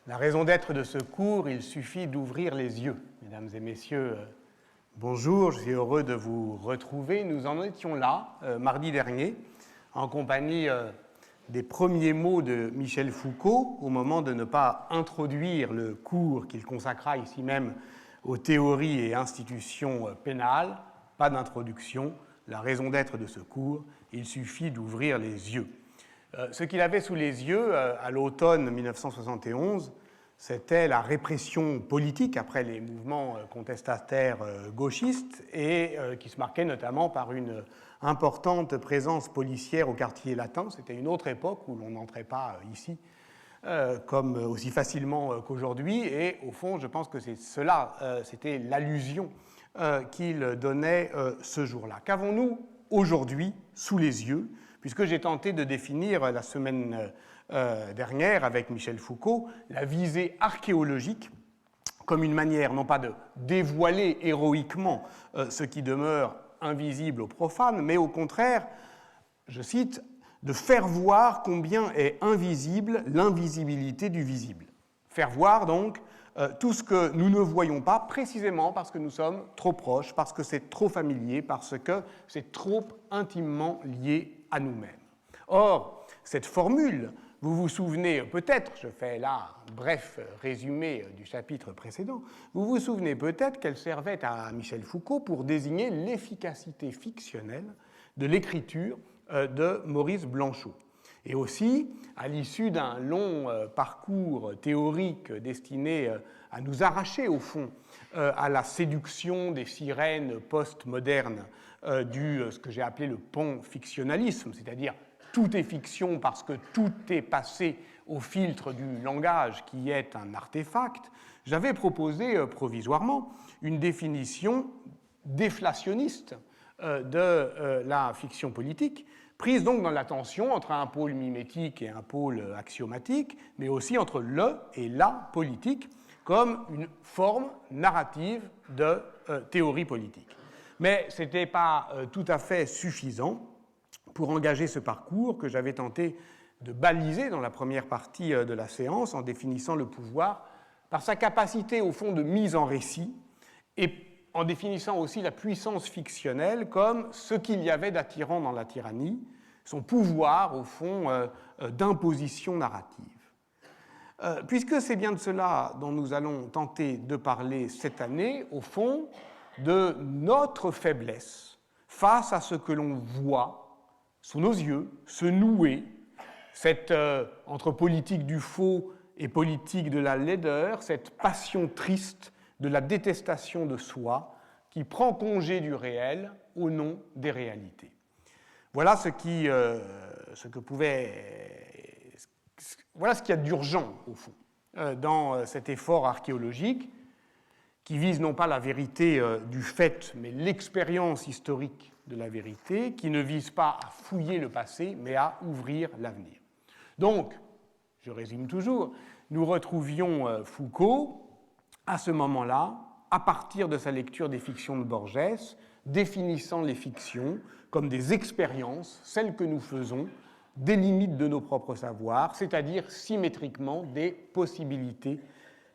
La raison d'être de ce cours, il suffit d'ouvrir les yeux. Mesdames et messieurs, bonjour, je suis heureux de vous retrouver. Nous en étions là, mardi dernier, en compagnie des premiers mots de Michel Foucault, au moment de ne pas introduire le cours qu'il consacra ici même aux théories et institutions pénales. Pas d'introduction, la raison d'être de ce cours, il suffit d'ouvrir les yeux. Ce qu'il avait sous les yeux à l'automne 1971, c'était la répression politique après les mouvements contestataires gauchistes et qui se marquait notamment par une importante présence policière au quartier latin. C'était une autre époque où l'on n'entrait pas ici comme aussi facilement qu'aujourd'hui et au fond, je pense que c'est cela, c'était l'allusion qu'il donnait ce jour-là. Qu'avons-nous aujourd'hui sous les yeux ? Puisque j'ai tenté de définir la semaine dernière avec Michel Foucault la visée archéologique comme une manière non pas de dévoiler héroïquement ce qui demeure invisible aux profanes, mais au contraire, je cite, de faire voir combien est invisible l'invisibilité du visible. Faire voir donc tout ce que nous ne voyons pas précisément parce que nous sommes trop proches, parce que c'est trop familier, parce que c'est trop intimement lié à nous-mêmes. Or, cette formule, vous vous souvenez peut-être, je fais là un bref résumé du chapitre précédent, vous vous souvenez peut-être qu'elle servait à Michel Foucault pour désigner l'efficacité fictionnelle de l'écriture de Maurice Blanchot. Et aussi, à l'issue d'un long parcours théorique destiné à nous arracher, au fond, à la séduction des sirènes post-modernes ce que j'ai appelé le pan-fictionnalisme, c'est-à-dire tout est fiction parce que tout est passé au filtre du langage qui est un artefact, j'avais proposé provisoirement une définition déflationniste de la fiction politique, prise donc dans la tension entre un pôle mimétique et un pôle axiomatique, mais aussi entre le et la politique comme une forme narrative de théorie politique. Mais ce n'était pas tout à fait suffisant pour engager ce parcours que j'avais tenté de baliser dans la première partie de la séance en définissant le pouvoir par sa capacité au fond de mise en récit et en définissant aussi la puissance fictionnelle comme ce qu'il y avait d'attirant dans la tyrannie, son pouvoir au fond d'imposition narrative. Puisque c'est bien de cela dont nous allons tenter de parler cette année, au fond, de notre faiblesse face à ce que l'on voit sous nos yeux se nouer, entre politique du faux et politique de la laideur, cette passion triste de la détestation de soi qui prend congé du réel au nom des réalités. Voilà ce qu'il y a d'urgent, au fond, dans cet effort archéologique qui vise non pas la vérité du fait, mais l'expérience historique de la vérité, qui ne vise pas à fouiller le passé, mais à ouvrir l'avenir. Donc, je résume toujours, nous retrouvions Foucault, à ce moment-là, à partir de sa lecture des fictions de Borges, définissant les fictions comme des expériences, celles que nous faisons, des limites de nos propres savoirs, c'est-à-dire symétriquement des possibilités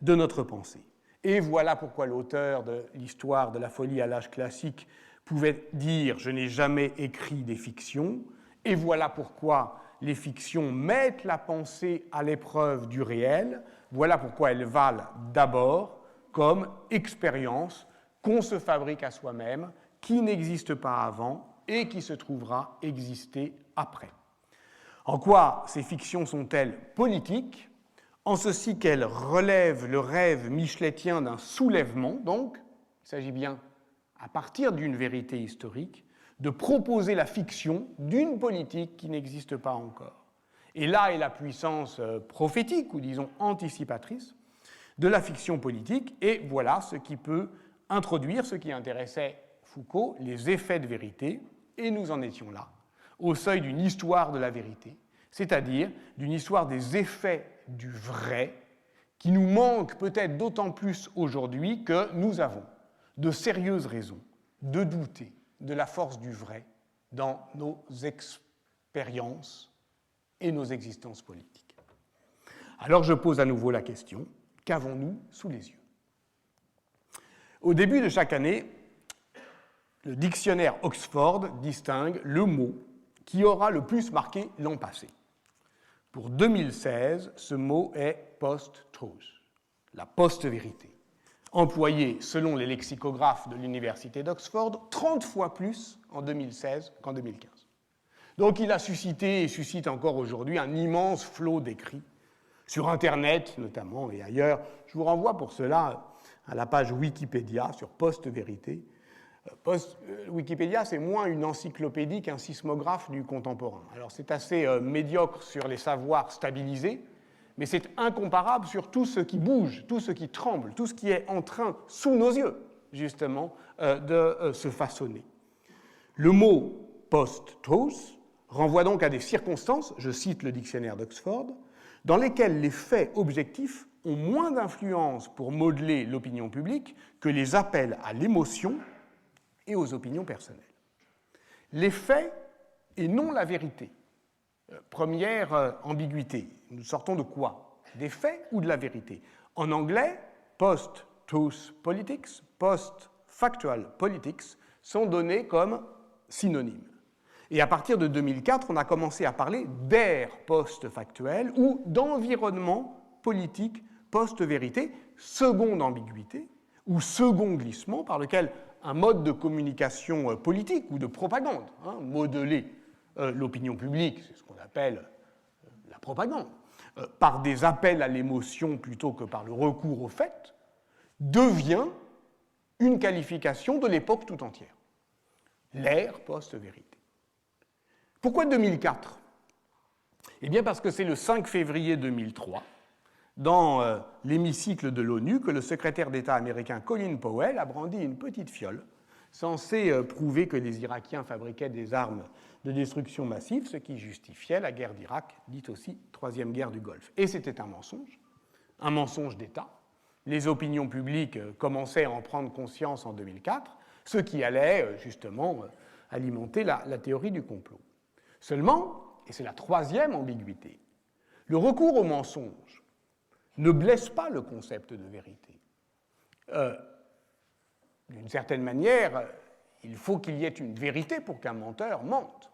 de notre pensée. Et voilà pourquoi l'auteur de l'histoire de la folie à l'âge classique pouvait dire « je n'ai jamais écrit des fictions », et voilà pourquoi les fictions mettent la pensée à l'épreuve du réel, voilà pourquoi elles valent d'abord comme expérience qu'on se fabrique à soi-même, qui n'existe pas avant et qui se trouvera exister après. En quoi ces fictions sont-elles politiques ? En ceci qu'elles relèvent le rêve micheletien d'un soulèvement, donc, il s'agit bien, à partir d'une vérité historique, de proposer la fiction d'une politique qui n'existe pas encore. Et là est la puissance prophétique, ou disons anticipatrice, de la fiction politique, et voilà ce qui peut introduire ce qui intéressait Foucault, les effets de vérité, et nous en étions là, au seuil d'une histoire de la vérité, c'est-à-dire d'une histoire des effets du vrai, qui nous manque peut-être d'autant plus aujourd'hui que nous avons de sérieuses raisons de douter de la force du vrai dans nos expériences et nos existences politiques. Alors je pose à nouveau la question, qu'avons-nous sous les yeux? Au début de chaque année, le dictionnaire Oxford distingue le mot qui aura le plus marqué l'an passé. Pour 2016, ce mot est post-truth, la post-vérité, employé selon les lexicographes de l'université d'Oxford 30 fois plus en 2016 qu'en 2015. Donc il a suscité et suscite encore aujourd'hui un immense flot d'écrits sur Internet notamment et ailleurs. Je vous renvoie pour cela à la page Wikipédia sur post-vérité. Wikipédia, c'est moins une encyclopédie qu'un sismographe du contemporain. Alors c'est assez médiocre sur les savoirs stabilisés, mais c'est incomparable sur tout ce qui bouge, tout ce qui tremble, tout ce qui est en train, sous nos yeux, justement, de se façonner. Le mot post-truth renvoie donc à des circonstances, je cite le dictionnaire d'Oxford, dans lesquelles les faits objectifs ont moins d'influence pour modeler l'opinion publique que les appels à l'émotion et aux opinions personnelles. Les faits et non la vérité. Première ambiguïté. Nous sortons de quoi? Des faits ou de la vérité? En anglais, post-truth politics, post-factual politics sont donnés comme synonymes. Et à partir de 2004, on a commencé à parler d'ère post-factuelle ou d'environnement politique post-vérité, seconde ambiguïté ou second glissement par lequel un mode de communication politique ou de propagande, modeler l'opinion publique, c'est ce qu'on appelle la propagande, par des appels à l'émotion plutôt que par le recours aux faits, devient une qualification de l'époque tout entière. L'ère post-vérité. Pourquoi 2004 ? Eh bien parce que c'est le 5 février 2003, dans l'hémicycle de l'ONU, que le secrétaire d'État américain Colin Powell a brandi une petite fiole censée prouver que les Irakiens fabriquaient des armes de destruction massive, ce qui justifiait la guerre d'Irak, dite aussi Troisième guerre du Golfe. Et c'était un mensonge d'État. Les opinions publiques commençaient à en prendre conscience en 2004, ce qui allait justement alimenter la théorie du complot. Seulement, et c'est la troisième ambiguïté, le recours au mensonge ne blesse pas le concept de vérité. D'une certaine manière, il faut qu'il y ait une vérité pour qu'un menteur mente.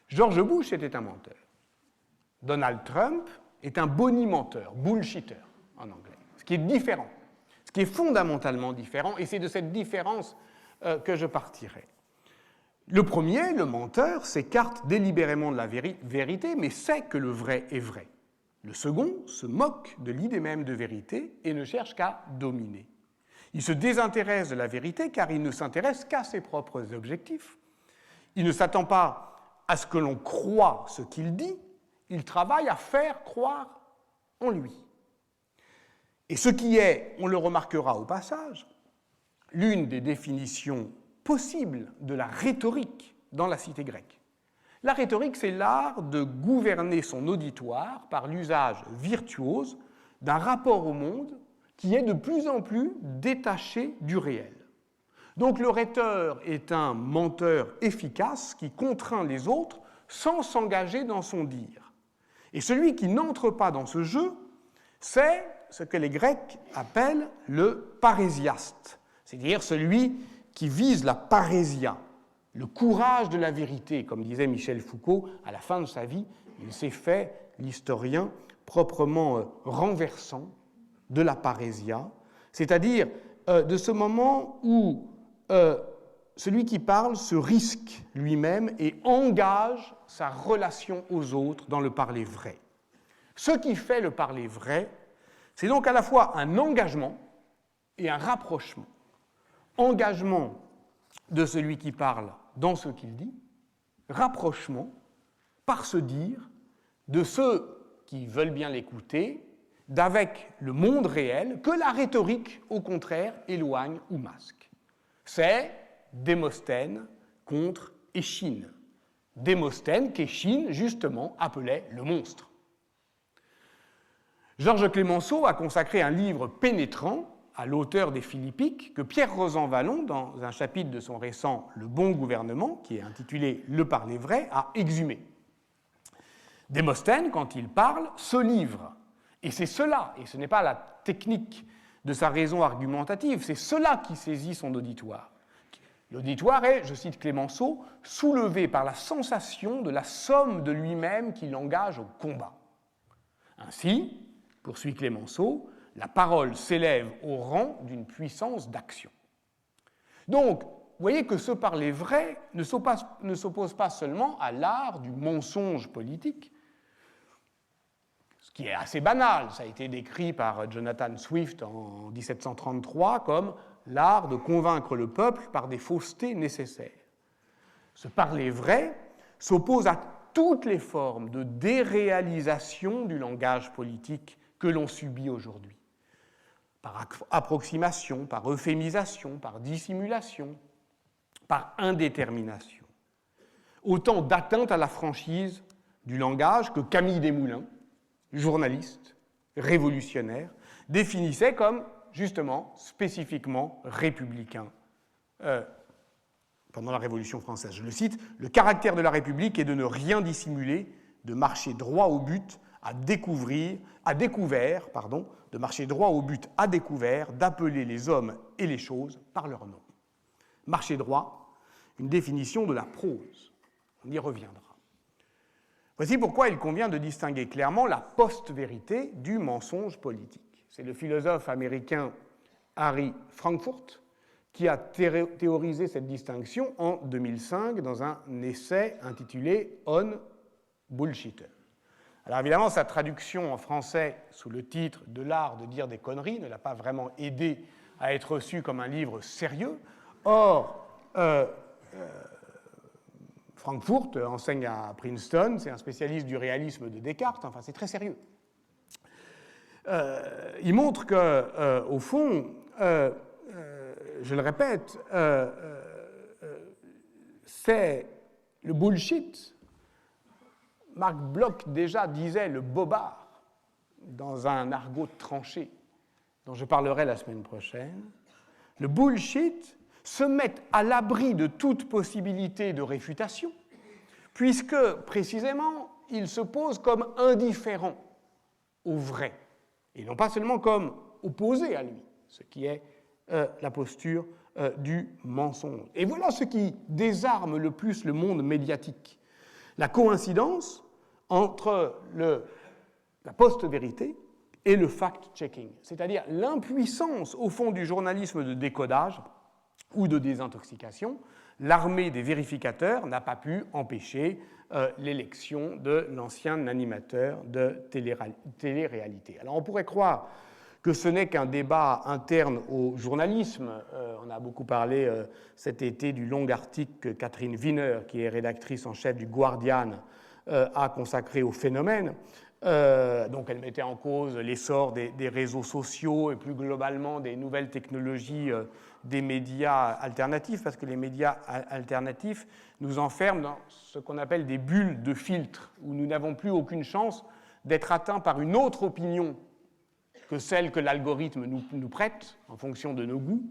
George Bush était un menteur. Donald Trump est un bonimenteur, bullshitter en anglais, ce qui est différent, ce qui est fondamentalement différent, et c'est de cette différence que je partirai. Le premier, le menteur, s'écarte délibérément de la vérité, mais sait que le vrai est vrai. Le second se moque de l'idée même de vérité et ne cherche qu'à dominer. Il se désintéresse de la vérité car il ne s'intéresse qu'à ses propres objectifs. Il ne s'attend pas à ce que l'on croie ce qu'il dit, il travaille à faire croire en lui. Et ce qui est, on le remarquera au passage, l'une des définitions possibles de la rhétorique dans la cité grecque. La rhétorique, c'est l'art de gouverner son auditoire par l'usage virtuose d'un rapport au monde qui est de plus en plus détaché du réel. Donc le rhéteur est un menteur efficace qui contraint les autres sans s'engager dans son dire. Et celui qui n'entre pas dans ce jeu, c'est ce que les Grecs appellent le parésiaste, c'est-à-dire celui qui vise la parésia, le courage de la vérité, comme disait Michel Foucault, à la fin de sa vie, il s'est fait, l'historien, proprement renversant de la parésia, c'est-à-dire de ce moment où celui qui parle se risque lui-même et engage sa relation aux autres dans le parler vrai. Ce qui fait le parler vrai, c'est donc à la fois un engagement et un rapprochement. Engagement de celui qui parle dans ce qu'il dit, rapprochement, par ce dire, de ceux qui veulent bien l'écouter, d'avec le monde réel, que la rhétorique, au contraire, éloigne ou masque. C'est Démosthène contre Échine. Démosthène qu'Échine, justement, appelait le monstre. Georges Clemenceau a consacré un livre pénétrant à l'auteur des Philippiques, que Pierre Rosan-Vallon, dans un chapitre de son récent « Le bon gouvernement », qui est intitulé « Le parler vrai », a exhumé. Démosthène, quand il parle, se livre Et c'est cela, et ce n'est pas la technique de sa raison argumentative, c'est cela qui saisit son auditoire. L'auditoire est, je cite Clémenceau, soulevé par la sensation de la somme de lui-même qui l'engage au combat. Ainsi, poursuit Clémenceau, la parole s'élève au rang d'une puissance d'action. Donc, vous voyez que ce parler vrai ne s'oppose pas seulement à l'art du mensonge politique, ce qui est assez banal. Ça a été décrit par Jonathan Swift en 1733 comme l'art de convaincre le peuple par des faussetés nécessaires. Ce parler vrai s'oppose à toutes les formes de déréalisation du langage politique que l'on subit aujourd'hui, par approximation, par euphémisation, par dissimulation, par indétermination. Autant d'atteintes à la franchise du langage que Camille Desmoulins, journaliste, révolutionnaire, définissait comme, justement, spécifiquement républicain pendant la Révolution française. Je le cite, « Le caractère de la République est de ne rien dissimuler, de marcher droit au but, de marcher droit au but à découvert, d'appeler les hommes et les choses par leur nom. » Marcher droit, une définition de la prose. On y reviendra. Voici pourquoi il convient de distinguer clairement la post-vérité du mensonge politique. C'est le philosophe américain Harry Frankfurt qui a théorisé cette distinction en 2005 dans un essai intitulé « On Bullshitter ». Alors évidemment, sa traduction en français sous le titre « De l'art de dire des conneries » ne l'a pas vraiment aidé à être reçu comme un livre sérieux. Or, Frankfurt enseigne à Princeton, c'est un spécialiste du réalisme de Descartes, enfin c'est très sérieux. Il montre que, au fond, je le répète, c'est le bullshit. Marc Bloch déjà disait le bobard dans un argot tranché dont je parlerai la semaine prochaine. Le bullshit se met à l'abri de toute possibilité de réfutation, puisque, précisément, il se pose comme indifférent au vrai, et non pas seulement comme opposé à lui, ce qui est la posture du mensonge. Et voilà ce qui désarme le plus le monde médiatique. La coïncidence entre la post-vérité et le fact-checking, c'est-à-dire l'impuissance, au fond, du journalisme de décodage ou de désintoxication. L'armée des vérificateurs n'a pas pu empêcher l'élection de l'ancien animateur de télé-réalité. Alors on pourrait croire que ce n'est qu'un débat interne au journalisme. On a beaucoup parlé cet été du long article que Catherine Wiener, qui est rédactrice en chef du Guardian, a consacré au phénomène. Donc elle mettait en cause l'essor des réseaux sociaux et plus globalement des nouvelles technologies des médias alternatifs, parce que les médias alternatifs nous enferment dans ce qu'on appelle des bulles de filtre, où nous n'avons plus aucune chance d'être atteints par une autre opinion que celle que l'algorithme nous prête en fonction de nos goûts,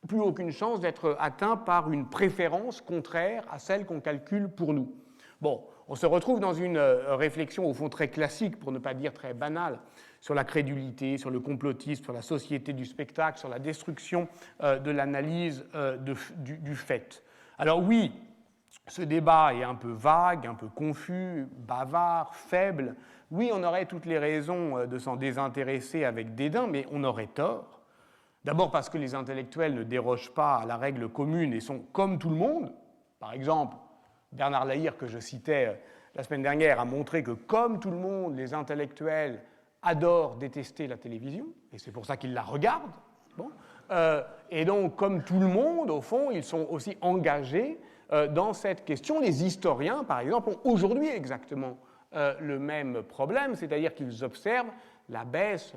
plus aucune chance d'être atteints par une préférence contraire à celle qu'on calcule pour nous. Bon, on se retrouve dans une réflexion au fond très classique, pour ne pas dire très banale, sur la crédulité, sur le complotisme, sur la société du spectacle, sur la destruction de l'analyse du fait. Alors oui, ce débat est un peu vague, un peu confus, bavard, faible. Oui, on aurait toutes les raisons de s'en désintéresser avec dédain, mais on aurait tort. D'abord parce que les intellectuels ne dérogent pas à la règle commune et sont comme tout le monde. Par exemple, Bernard Lahire, que je citais la semaine dernière, a montré que, comme tout le monde, les intellectuels adorent détester la télévision, et c'est pour ça qu'ils la regardent. Bon. Et donc, comme tout le monde, au fond, ils sont aussi engagés dans cette question. Les historiens, par exemple, ont aujourd'hui exactement le même problème, c'est-à-dire qu'ils observent la baisse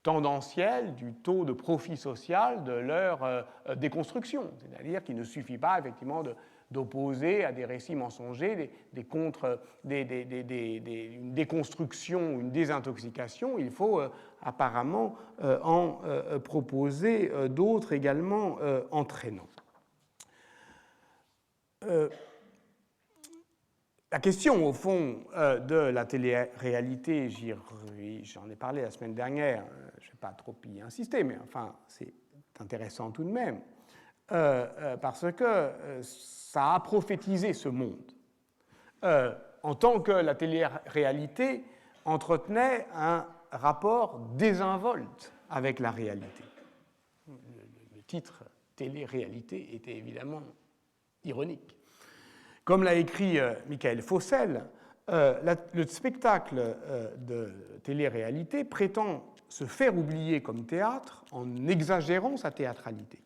tendancielle du taux de profit social de leur déconstruction. C'est-à-dire qu'il ne suffit pas, effectivement, d'opposer à des récits mensongers une déconstruction, une désintoxication. Il faut apparemment en proposer d'autres également entraînants. La question, au fond, de la télé-réalité, j'en ai parlé la semaine dernière, je ne vais pas trop y insister, mais enfin, c'est intéressant tout de même, parce que ça a prophétisé ce monde, en tant que la télé-réalité entretenait un rapport désinvolte avec la réalité. Le titre télé-réalité était évidemment ironique. Comme l'a écrit Michael Fossel, le spectacle de télé-réalité prétend se faire oublier comme théâtre en exagérant sa théâtralité.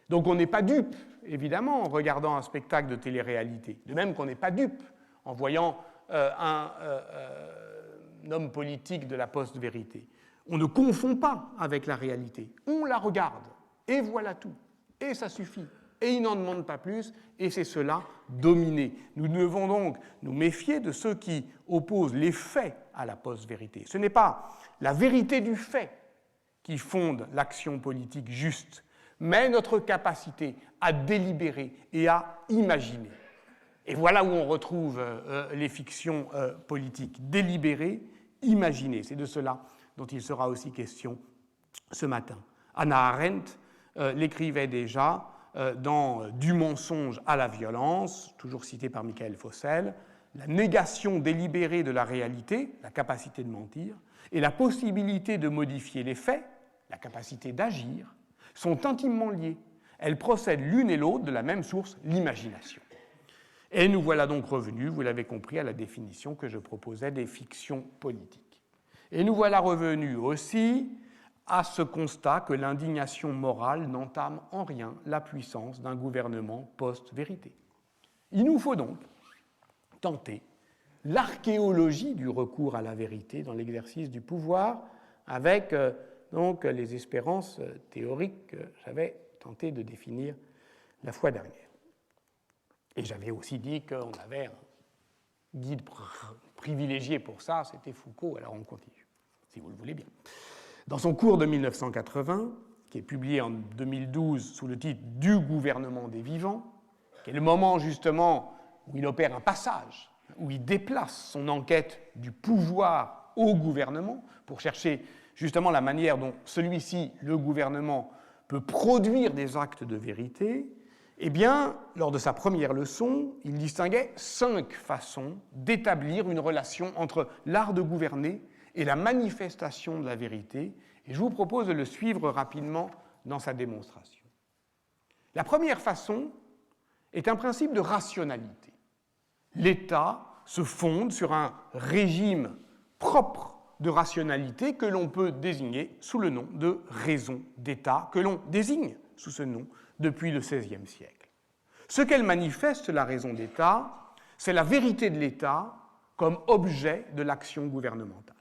Donc on n'est pas dupe, évidemment, en regardant un spectacle de télé-réalité, de même qu'on n'est pas dupe en voyant un homme politique de la post-vérité. On ne confond pas avec la réalité, on la regarde, et voilà tout, et ça suffit. Et il n'en demande pas plus, et c'est cela dominer. Nous devons donc nous méfier de ceux qui opposent les faits à la post-vérité. Ce n'est pas la vérité du fait qui fonde l'action politique juste, mais notre capacité à délibérer et à imaginer. Et voilà où on retrouve les fictions politiques. Délibérer, imaginer. C'est de cela dont il sera aussi question ce matin. Hannah Arendt l'écrivait déjà dans Du mensonge à la violence, toujours cité par Michael Fossel, la négation délibérée de la réalité, la capacité de mentir, et la possibilité de modifier les faits, la capacité d'agir, sont intimement liées. Elles procèdent l'une et l'autre de la même source, l'imagination. Et nous voilà donc revenus, vous l'avez compris, à la définition que je proposais des fictions politiques. Et nous voilà revenus aussi à ce constat que l'indignation morale n'entame en rien la puissance d'un gouvernement post-vérité. Il nous faut donc tenter l'archéologie du recours à la vérité dans l'exercice du pouvoir avec donc les espérances théoriques que j'avais tenté de définir la fois dernière. Et j'avais aussi dit qu'on avait un guide privilégié pour ça, c'était Foucault, alors on continue, si vous le voulez bien. Dans son cours de 1980, qui est publié en 2012 sous le titre « Du gouvernement des vivants », qui est le moment justement où il opère un passage, où il déplace son enquête du pouvoir au gouvernement pour chercher justement la manière dont celui-ci, le gouvernement, peut produire des actes de vérité, eh bien, lors de sa première leçon, il distinguait 5 façons d'établir une relation entre l'art de gouverner et la manifestation de la vérité, et je vous propose de le suivre rapidement dans sa démonstration. La première façon est un principe de rationalité. L'État se fonde sur un régime propre de rationalité que l'on peut désigner sous le nom de raison d'État, que l'on désigne sous ce nom depuis le XVIe siècle. Ce qu'elle manifeste, la raison d'État, c'est la vérité de l'État comme objet de l'action gouvernementale.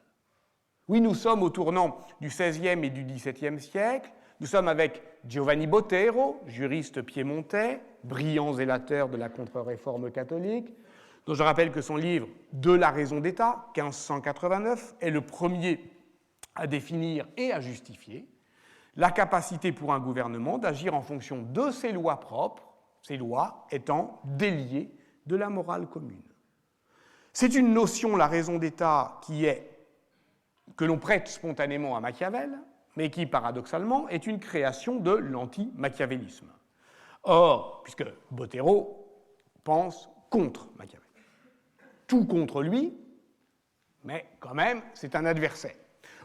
Oui, nous sommes au tournant du XVIe et du XVIIe siècle. Nous sommes avec Giovanni Botero, juriste piémontais, brillant zélateur de la contre-réforme catholique, dont je rappelle que son livre « De la raison d'État » 1589 est le premier à définir et à justifier la capacité pour un gouvernement d'agir en fonction de ses lois propres, ces lois étant déliées de la morale commune. C'est une notion, la raison d'État, que l'on prête spontanément à Machiavel, mais qui, paradoxalement, est une création de l'anti-machiavélisme. Or, puisque Botero pense contre Machiavel. Tout contre lui, mais quand même, c'est un adversaire.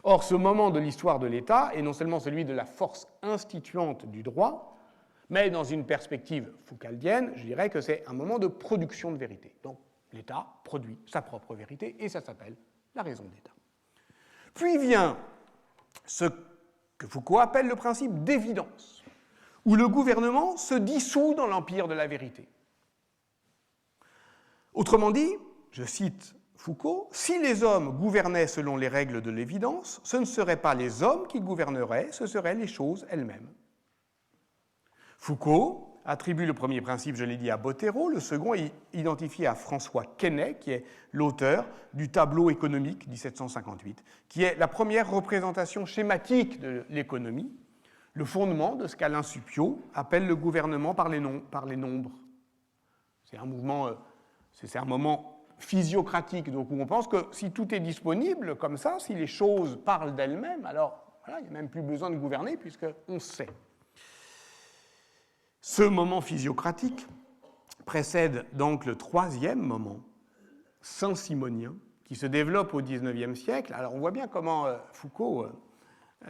Or, ce moment de l'histoire de l'État est non seulement celui de la force instituante du droit, mais dans une perspective foucaldienne, je dirais que c'est un moment de production de vérité. Donc, l'État produit sa propre vérité, et ça s'appelle la raison d'État. Puis vient ce que Foucault appelle le principe d'évidence, où le gouvernement se dissout dans l'empire de la vérité. Autrement dit, je cite Foucault, « Si les hommes gouvernaient selon les règles de l'évidence, ce ne seraient pas les hommes qui gouverneraient, ce seraient les choses elles-mêmes. » Foucault attribue le premier principe, je l'ai dit, à Botero, le second est identifié à François Quesnay, qui est l'auteur du tableau économique 1758, qui est la première représentation schématique de l'économie, le fondement de ce qu'Alain Supiot appelle le gouvernement par les nombres. C'est un moment physiocratique, donc où on pense que si tout est disponible comme ça, si les choses parlent d'elles-mêmes, alors voilà, il n'y a même plus besoin de gouverner puisqu'on sait. Ce moment physiocratique précède donc le troisième moment, saint-simonien, qui se développe au XIXe siècle. Alors on voit bien comment Foucault,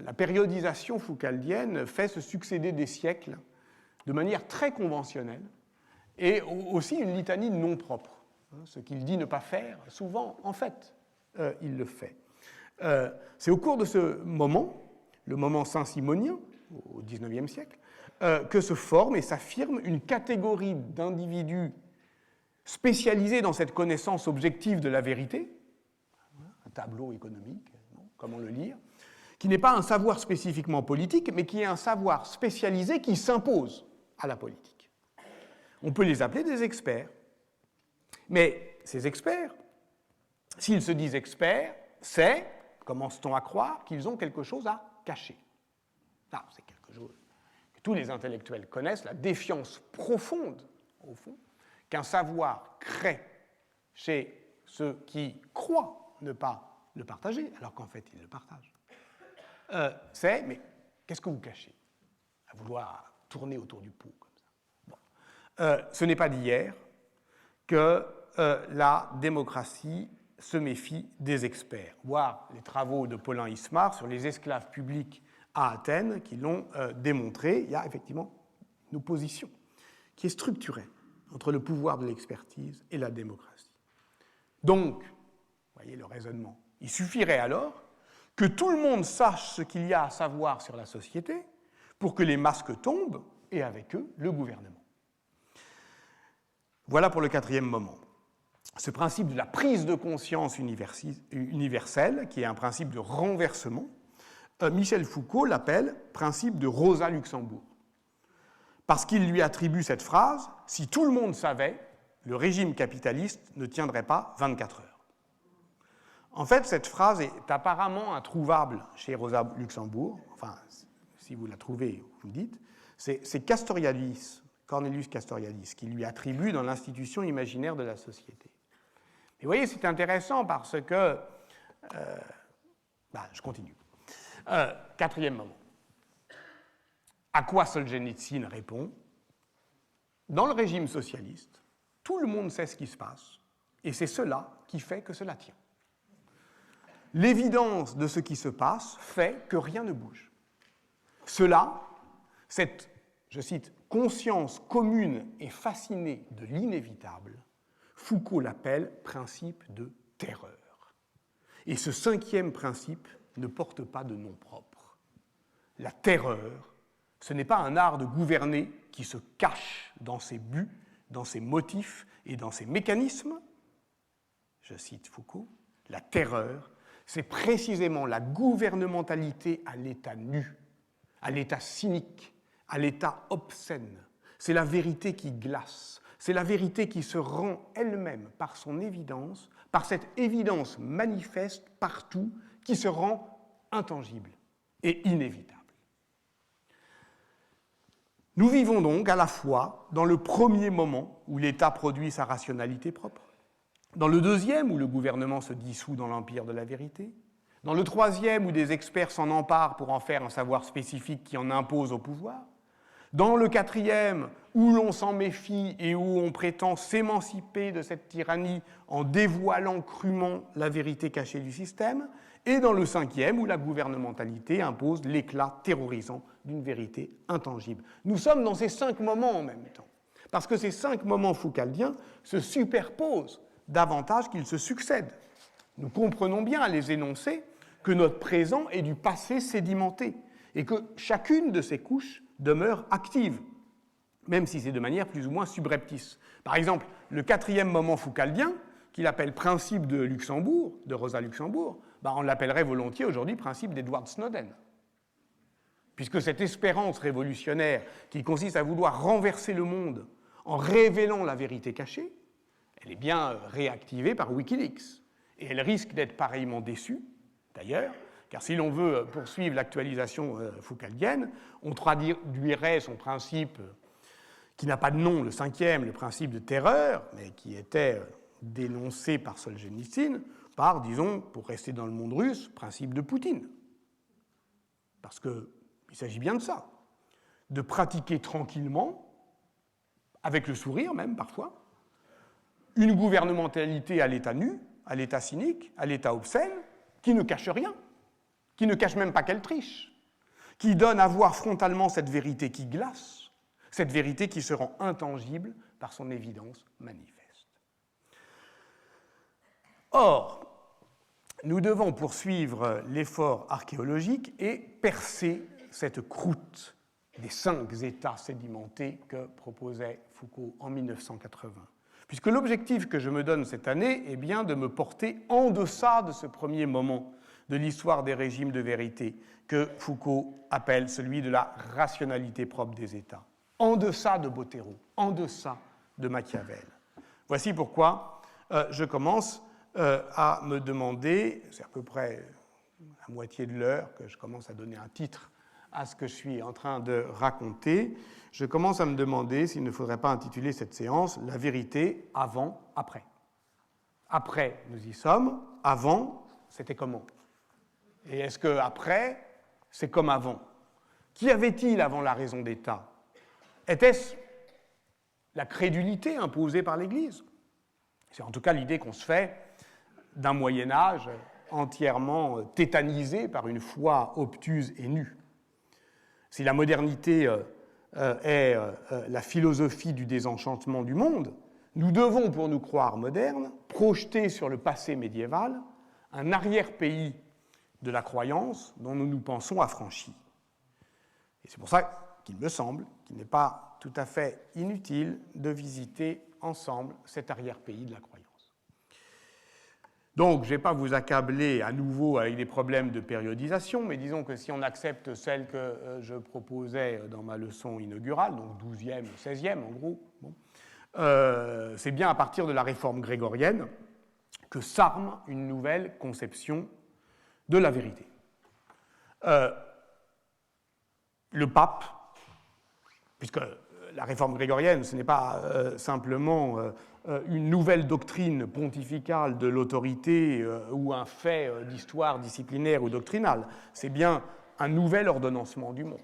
la périodisation foucaldienne fait se succéder des siècles de manière très conventionnelle et aussi une litanie de noms propres. Ce qu'il dit ne pas faire, souvent, en fait, il le fait. C'est au cours de ce moment, le moment saint-simonien, au XIXe siècle, que se forme et s'affirme une catégorie d'individus spécialisés dans cette connaissance objective de la vérité, un tableau économique, comment le lire, qui n'est pas un savoir spécifiquement politique, mais qui est un savoir spécialisé qui s'impose à la politique. On peut les appeler des experts. Mais ces experts, s'ils se disent experts, c'est, commence-t-on à croire, qu'ils ont quelque chose à cacher. Ah, c'est quelque chose que tous les intellectuels connaissent, la défiance profonde, au fond, qu'un savoir crée chez ceux qui croient ne pas le partager, alors qu'en fait, ils le partagent. C'est, mais qu'est-ce que vous cachez à vouloir tourner autour du pot comme ça. Bon. Ce n'est pas d'hier que la démocratie se méfie des experts. Voir les travaux de Paulin Ismar sur les esclaves publics à Athènes qui l'ont démontré. Il y a effectivement une opposition qui est structurelle entre le pouvoir de l'expertise et la démocratie. Donc, vous voyez le raisonnement, il suffirait alors que tout le monde sache ce qu'il y a à savoir sur la société pour que les masques tombent et avec eux le gouvernement. Voilà pour le quatrième moment. Ce principe de la prise de conscience universelle, qui est un principe de renversement, Michel Foucault l'appelle principe de Rosa Luxembourg. Parce qu'il lui attribue cette phrase, si tout le monde savait, le régime capitaliste ne tiendrait pas 24 heures. En fait, cette phrase est apparemment introuvable chez Rosa Luxembourg, enfin, si vous la trouvez, vous me dites, c'est Castoriadis, Cornelius Castoriadis, qui lui attribue dans l'institution imaginaire de la société. Et vous voyez, c'est intéressant parce que... je continue. Quatrième moment. À quoi Solzhenitsyn répond ? Dans le régime socialiste, tout le monde sait ce qui se passe, et c'est cela qui fait que cela tient. L'évidence de ce qui se passe fait que rien ne bouge. Cela, cette, je cite, conscience commune et fascinée de l'inévitable, Foucault l'appelle principe de terreur. Et ce cinquième principe ne porte pas de nom propre. La terreur, ce n'est pas un art de gouverner qui se cache dans ses buts, dans ses motifs et dans ses mécanismes. Je cite Foucault, la terreur, c'est précisément la gouvernementalité à l'état nu, à l'état cynique, à l'état obscène. C'est la vérité qui glace, c'est la vérité qui se rend elle-même par son évidence, par cette évidence manifeste partout, qui se rend intangible et inévitable. Nous vivons donc à la fois dans le premier moment où l'État produit sa rationalité propre, dans le deuxième où le gouvernement se dissout dans l'empire de la vérité, dans le troisième où des experts s'en emparent pour en faire un savoir spécifique qui en impose au pouvoir, dans le quatrième où l'on s'en méfie et où on prétend s'émanciper de cette tyrannie en dévoilant crûment la vérité cachée du système, et dans le cinquième où la gouvernementalité impose l'éclat terrorisant d'une vérité intangible. Nous sommes dans ces 5 moments en même temps, parce que ces 5 moments foucaldiens se superposent davantage qu'ils se succèdent. Nous comprenons bien à les énoncer que notre présent est du passé sédimenté et que chacune de ces couches demeure active, même si c'est de manière plus ou moins subreptice. Par exemple, le quatrième moment foucaldien, qu'il appelle principe de Luxembourg, de Rosa Luxembourg, on l'appellerait volontiers aujourd'hui principe d'Edward Snowden. Puisque cette espérance révolutionnaire qui consiste à vouloir renverser le monde en révélant la vérité cachée, elle est bien réactivée par Wikileaks. Et elle risque d'être pareillement déçue, d'ailleurs, car si l'on veut poursuivre l'actualisation foucaldienne, on traduirait son principe, qui n'a pas de nom, le cinquième, le principe de terreur, mais qui était dénoncé par Solzhenitsyn par, disons, pour rester dans le monde russe, principe de Poutine. Parce qu'il s'agit bien de ça, de pratiquer tranquillement, avec le sourire même parfois, une gouvernementalité à l'état nu, à l'état cynique, à l'état obscène, qui ne cache rien, qui ne cache même pas qu'elle triche, qui donne à voir frontalement cette vérité qui glace, cette vérité qui se rend intangible par son évidence manifeste. Or, nous devons poursuivre l'effort archéologique et percer cette croûte des 5 états sédimentés que proposait Foucault en 1980. Puisque l'objectif que je me donne cette année est bien de me porter en deçà de ce premier moment de l'histoire des régimes de vérité que Foucault appelle celui de la rationalité propre des États, en deçà de Bottero, en deçà de Machiavel. Voici pourquoi je commence à me demander, c'est à peu près la moitié de l'heure que je commence à donner un titre à ce que je suis en train de raconter, je commence à me demander s'il ne faudrait pas intituler cette séance « La vérité avant, après ». Après, nous y sommes. Avant, c'était comment? Et est-ce que après, c'est comme avant? Qu'y avait-il avant la raison d'État? Était-ce la crédulité imposée par l'Église? C'est en tout cas l'idée qu'on se fait d'un Moyen-Âge entièrement tétanisé par une foi obtuse et nue. Si la modernité est la philosophie du désenchantement du monde, nous devons, pour nous croire modernes, projeter sur le passé médiéval un arrière-pays de la croyance dont nous nous pensons affranchis. Et c'est pour ça qu'il me semble qu'il n'est pas tout à fait inutile de visiter ensemble cet arrière-pays de la croyance. Donc, je ne vais pas vous accabler à nouveau avec des problèmes de périodisation, mais disons que si on accepte celle que je proposais dans ma leçon inaugurale, donc 12e, 16e en gros, bon, c'est bien à partir de la réforme grégorienne que s'arme une nouvelle conception de la vérité. Le pape, puisque la réforme grégorienne, ce n'est pas simplement une nouvelle doctrine pontificale de l'autorité ou un fait d'histoire disciplinaire ou doctrinale, c'est bien un nouvel ordonnancement du monde.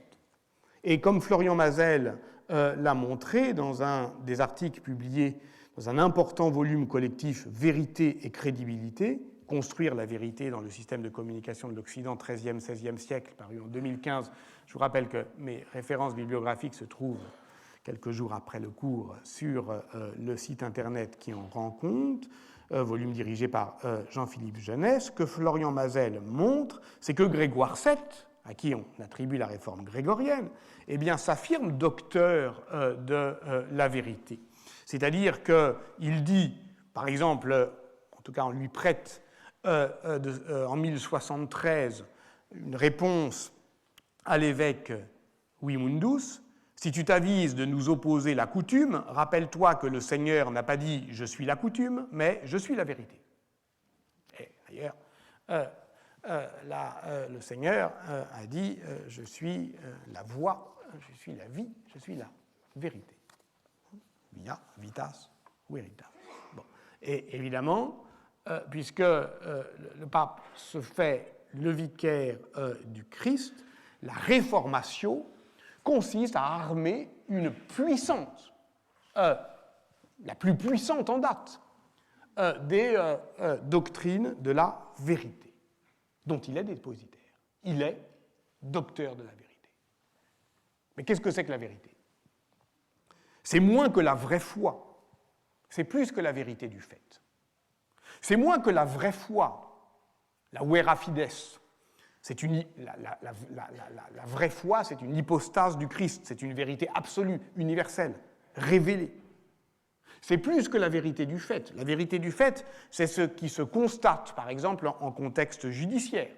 Et comme Florian Mazel l'a montré dans un des articles publiés dans un important volume collectif « Vérité et crédibilité », construire la vérité dans le système de communication de l'Occident, XIIIe, XVIe siècle, paru en 2015. Je vous rappelle que mes références bibliographiques se trouvent quelques jours après le cours sur le site internet qui en rend compte, volume dirigé par Jean-Philippe Jeunesse. Ce que Florian Mazel montre, c'est que Grégoire VII, à qui on attribue la réforme grégorienne, eh bien, s'affirme docteur de la vérité. C'est-à-dire qu'il dit, par exemple, en tout cas on lui prête en 1073 une réponse à l'évêque Wimundus. Si tu t'avises de nous opposer la coutume, rappelle-toi que le Seigneur n'a pas dit « je suis la coutume », mais « je suis la vérité ». Et d'ailleurs, le Seigneur a dit « je suis la voie, je suis la vie, je suis la vérité ». Via, vitas, veritas. Bon. Et évidemment, puisque le pape se fait le vicaire du Christ, la réformatio consiste à armer une puissance, la plus puissante en date, des doctrines de la vérité, dont il est dépositaire. Il est docteur de la vérité. Mais qu'est-ce que c'est que la vérité? C'est moins que la vraie foi, c'est plus que la vérité du fait. C'est moins que la vraie foi, la vera fides. La vraie foi, c'est une hypostase du Christ, c'est une vérité absolue, universelle, révélée. C'est plus que la vérité du fait. La vérité du fait, c'est ce qui se constate, par exemple, en contexte judiciaire,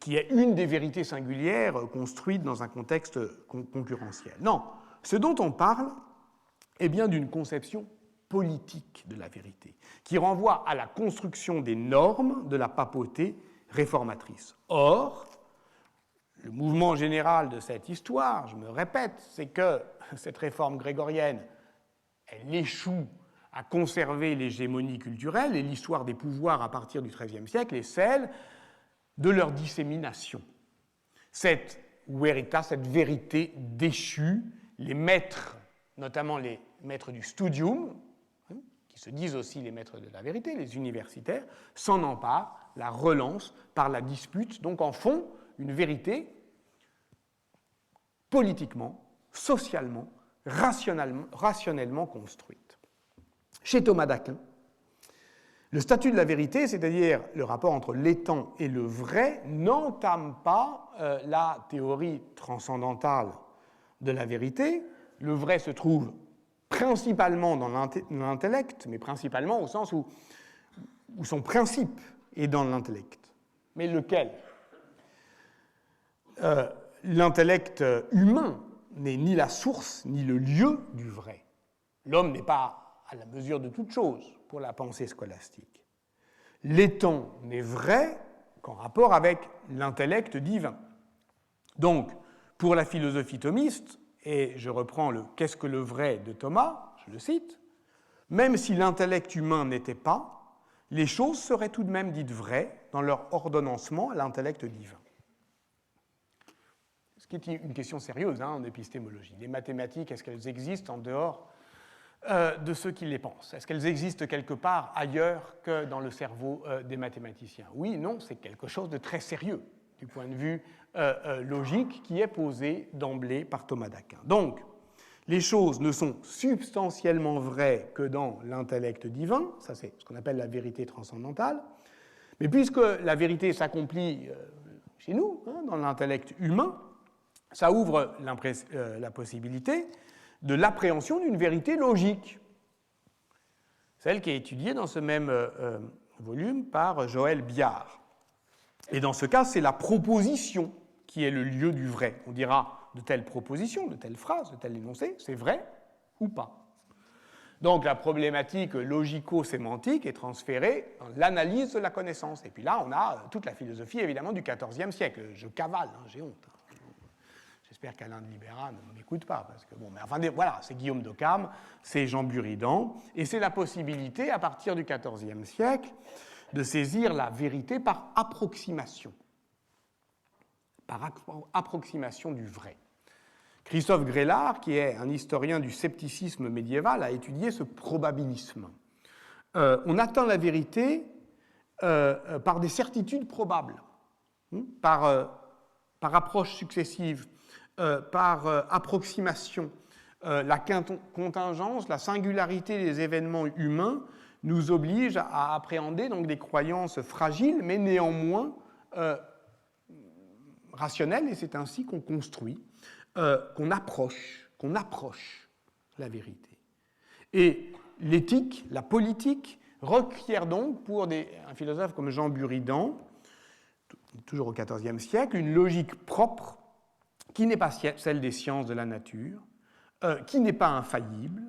qui est une des vérités singulières construites dans un contexte concurrentiel. Non, ce dont on parle est bien d'une conception politique de la vérité, qui renvoie à la construction des normes de la papauté réformatrice. Or, le mouvement général de cette histoire, je me répète, c'est que cette réforme grégorienne elle échoue à conserver l'hégémonie culturelle, et l'histoire des pouvoirs à partir du XIIIe siècle est celle de leur dissémination. Cette veritas, cette vérité déchue, les maîtres, notamment les maîtres du studium, qui se disent aussi les maîtres de la vérité, les universitaires, s'en emparent, la relancent par la dispute, donc en font une vérité politiquement, socialement, rationnellement construite. Chez Thomas d'Aquin, le statut de la vérité, c'est-à-dire le rapport entre l'étant et le vrai, n'entame pas la théorie transcendantale de la vérité. Le vrai se trouve principalement dans l'intellect, mais principalement au sens où son principe est dans l'intellect. Mais lequel ? L'intellect humain n'est ni la source ni le lieu du vrai. L'homme n'est pas à la mesure de toute chose pour la pensée scolastique. L'étant n'est vrai qu'en rapport avec l'intellect divin. Donc, pour la philosophie thomiste, et je reprends le « Qu'est-ce que le vrai » de Thomas, je le cite, même si l'intellect humain n'était pas, les choses seraient tout de même dites vraies dans leur ordonnancement à l'intellect divin. Ce qui est une question sérieuse en épistémologie. Les mathématiques, est-ce qu'elles existent en dehors de ceux qui les pensent? Est-ce qu'elles existent quelque part ailleurs que dans le cerveau des mathématiciens? Oui, non, c'est quelque chose de très sérieux du point de vue logique qui est posé d'emblée par Thomas d'Aquin. Donc, les choses ne sont substantiellement vraies que dans l'intellect divin, ça c'est ce qu'on appelle la vérité transcendantale, mais puisque la vérité s'accomplit chez nous, dans l'intellect humain, ça ouvre la possibilité de l'appréhension d'une vérité logique, celle qui est étudiée dans ce même volume par Joël Biard. Et dans ce cas, c'est la proposition qui est le lieu du vrai. On dira de telle proposition, de telle phrase, de tel énoncé, c'est vrai ou pas. Donc la problématique logico-sémantique est transférée dans l'analyse de la connaissance. Et puis là, on a toute la philosophie, évidemment, du XIVe siècle. Je cavale, j'ai honte. J'espère qu'Alain de Libéra ne m'écoute pas, parce que bon, mais enfin voilà, c'est Guillaume d'Occam, c'est Jean Buridan, et c'est la possibilité, à partir du XIVe siècle, de saisir la vérité par approximation du vrai. Christophe Grélard, qui est un historien du scepticisme médiéval, a étudié ce probabilisme. On atteint la vérité par des certitudes probables, par approche successive, par approximation. La contingence, la singularité des événements humains nous oblige à appréhender donc des croyances fragiles, mais néanmoins rationnelles, et c'est ainsi qu'on construit, qu'on approche la vérité. Et l'éthique, la politique, requiert donc pour un philosophe comme Jean Buridan, toujours au XIVe siècle, une logique propre qui n'est pas celle des sciences de la nature, qui n'est pas infaillible,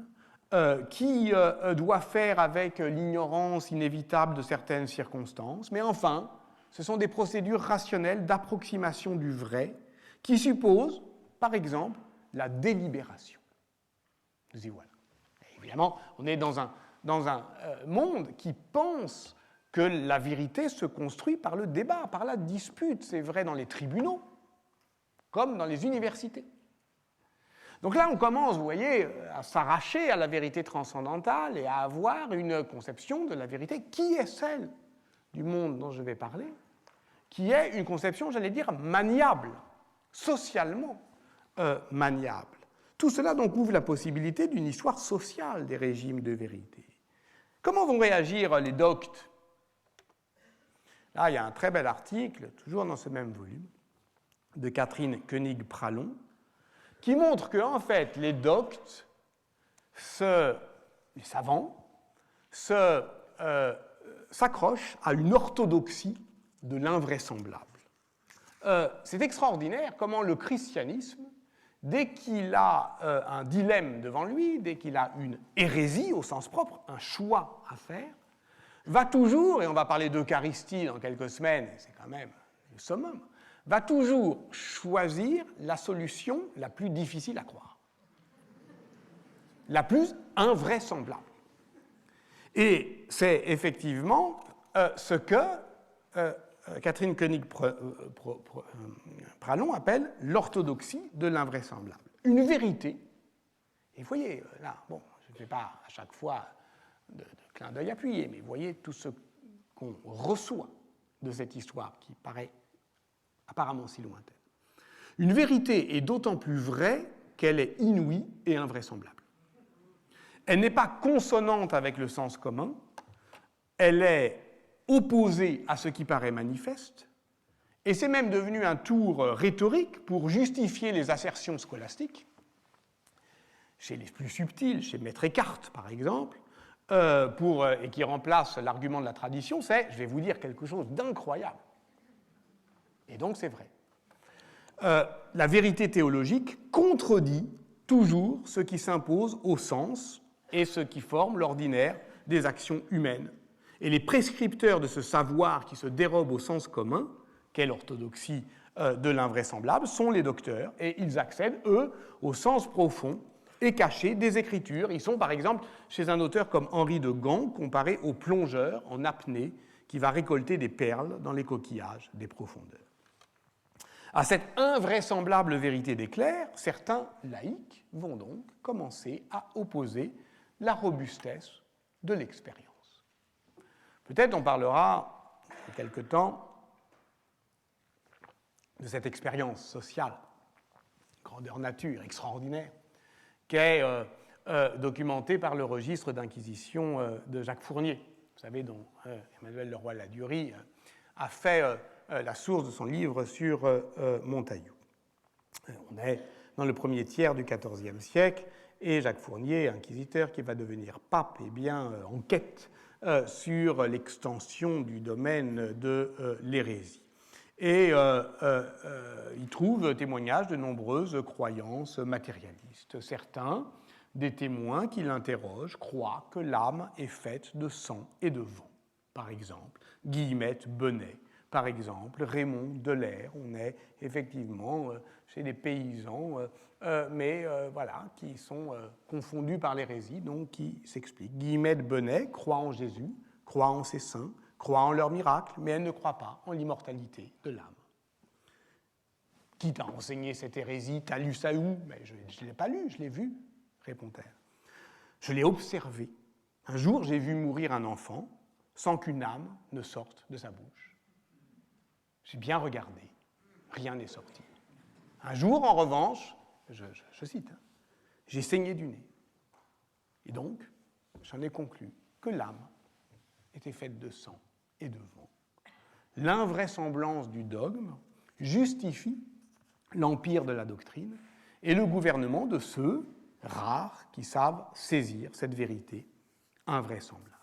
qui doit faire avec l'ignorance inévitable de certaines circonstances, mais enfin, ce sont des procédures rationnelles d'approximation du vrai qui supposent, par exemple, la délibération. Nous y voilà. Et évidemment, on est dans un monde qui pense que la vérité se construit par le débat, par la dispute. C'est vrai dans les tribunaux, comme dans les universités. Donc là, on commence, vous voyez, à s'arracher à la vérité transcendantale et à avoir une conception de la vérité qui est celle du monde dont je vais parler, qui est une conception, j'allais dire, maniable, socialement maniable. Tout cela donc ouvre la possibilité d'une histoire sociale des régimes de vérité. Comment vont réagir les doctes? Là, il y a un très bel article, toujours dans ce même volume, de Catherine Koenig-Pralon, qui montre que, en fait, les doctes, les savants, s'accrochent à une orthodoxie de l'invraisemblable. C'est extraordinaire comment le christianisme, dès qu'il a un dilemme devant lui, dès qu'il a une hérésie au sens propre, un choix à faire, va toujours, et on va parler d'Eucharistie dans quelques semaines, c'est quand même le summum, va toujours choisir la solution la plus difficile à croire. la plus invraisemblable. Et c'est effectivement ce que Catherine Koenig-Pralon appelle l'orthodoxie de l'invraisemblable. Une vérité, et vous voyez, là, bon, je ne fais pas à chaque fois de clin d'œil appuyé, mais vous voyez tout ce qu'on reçoit de cette histoire qui paraît apparemment si lointaine. Une vérité est d'autant plus vraie qu'elle est inouïe et invraisemblable. Elle n'est pas consonante avec le sens commun, elle est opposée à ce qui paraît manifeste, et c'est même devenu un tour rhétorique pour justifier les assertions scolastiques, chez les plus subtils, chez Maître Eckhart par exemple, et qui remplace l'argument de la tradition, c'est « je vais vous dire quelque chose d'incroyable ». Et donc c'est vrai. La vérité théologique contredit toujours ce qui s'impose au sens et ce qui forme l'ordinaire des actions humaines. Et les prescripteurs de ce savoir qui se dérobe au sens commun, qu'est l'orthodoxie de l'invraisemblable, sont les docteurs, et ils accèdent, eux, au sens profond et caché des Écritures. Ils sont, par exemple, chez un auteur comme Henri de Gand, comparé au plongeur en apnée qui va récolter des perles dans les coquillages des profondeurs. À cette invraisemblable vérité des clercs, certains laïcs vont donc commencer à opposer la robustesse de l'expérience. Peut-être on parlera dans quelque temps de cette expérience sociale, grandeur nature, extraordinaire, qui est documentée par le registre d'inquisition de Jacques Fournier, vous savez, dont Emmanuel Leroy-Ladurie a fait la source de son livre sur Montaillou. On est dans le premier tiers du XIVe siècle, et Jacques Fournier, inquisiteur qui va devenir pape, eh bien, enquête sur l'extension du domaine de l'hérésie. Et il trouve témoignage de nombreuses croyances matérialistes. Certains, des témoins qui l'interrogent, croient que l'âme est faite de sang et de vent. Par exemple, Guillemette Benet, par exemple, Raymond Delair. On est effectivement chez des paysans, mais voilà, qui sont confondus par l'hérésie, donc qui s'expliquent. Guillemette Benet croit en Jésus, croit en ses saints, croit en leurs miracles, mais elle ne croit pas en l'immortalité de l'âme. Qui t'a enseigné cette hérésie? T'as lu ça où? Mais je ne l'ai pas lu, je l'ai vu, répond-elle. Je l'ai observé. Un jour, j'ai vu mourir un enfant sans qu'une âme ne sorte de sa bouche. J'ai bien regardé, rien n'est sorti. Un jour, en revanche, je cite, j'ai saigné du nez. Et donc, j'en ai conclu que l'âme était faite de sang et de vent. L'invraisemblance du dogme justifie l'empire de la doctrine et le gouvernement de ceux, rares, qui savent saisir cette vérité invraisemblable.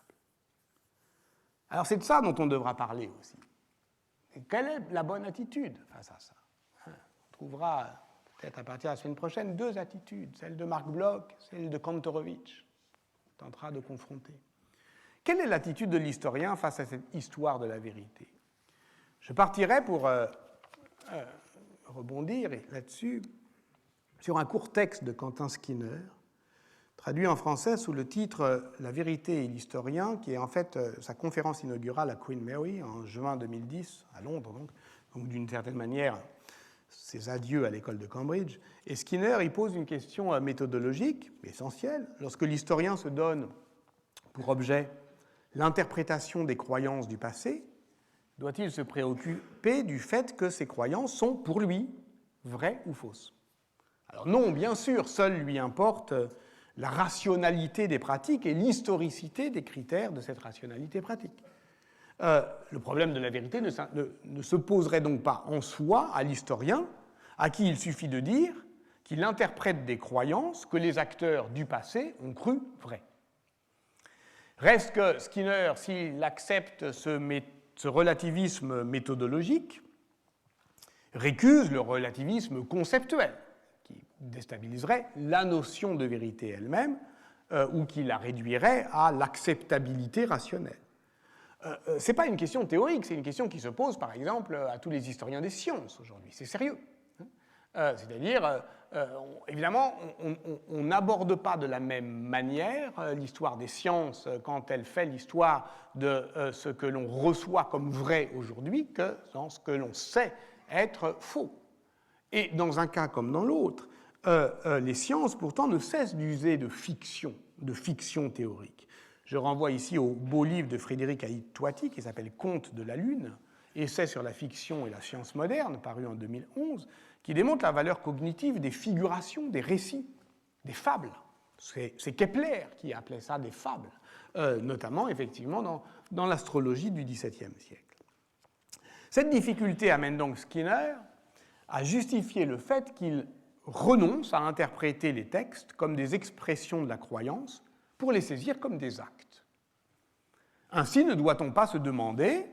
Alors c'est de ça dont on devra parler aussi. Et quelle est la bonne attitude face à ça? On trouvera peut-être à partir de la semaine prochaine deux attitudes, celle de Marc Bloch, celle de Kantorowicz. On tentera de confronter. Quelle est l'attitude de l'historien face à cette histoire de la vérité? Je partirai pour rebondir là-dessus sur un court texte de Quentin Skinner, traduit en français sous le titre « La vérité et l'historien », qui est en fait sa conférence inaugurale à Queen Mary en juin 2010, à Londres, donc d'une certaine manière, ses adieux à l'école de Cambridge. Et Skinner y pose une question méthodologique, essentielle. Lorsque l'historien se donne pour objet l'interprétation des croyances du passé, doit-il se préoccuper du fait que ces croyances sont, pour lui, vraies ou fausses? Alors non, bien sûr, seul lui importe la rationalité des pratiques et l'historicité des critères de cette rationalité pratique. Le problème de la vérité ne se poserait donc pas en soi à l'historien, à qui il suffit de dire qu'il interprète des croyances que les acteurs du passé ont crues vraies. Reste que Skinner, s'il accepte ce relativisme méthodologique, récuse le relativisme conceptuel, qui déstabiliserait la notion de vérité elle-même, ou qui la réduirait à l'acceptabilité rationnelle. Ce n'est pas une question théorique, c'est une question qui se pose, par exemple, à tous les historiens des sciences aujourd'hui. C'est sérieux. C'est-à-dire, évidemment, on n'aborde pas de la même manière l'histoire des sciences quand elle fait l'histoire de ce que l'on reçoit comme vrai aujourd'hui que dans ce que l'on sait être faux. Et dans un cas comme dans l'autre, les sciences pourtant ne cessent d'user de fiction théorique. Je renvoie ici au beau livre de Frédéric Haït-Toiti qui s'appelle Contes de la Lune, essai sur la fiction et la science moderne, paru en 2011, qui démontre la valeur cognitive des figurations, des récits, des fables. C'est Kepler qui appelait ça des fables, notamment effectivement dans l'astrologie du XVIIe siècle. Cette difficulté amène donc Skinner à justifier le fait qu'il renonce à interpréter les textes comme des expressions de la croyance pour les saisir comme des actes. Ainsi, ne doit-on pas se demander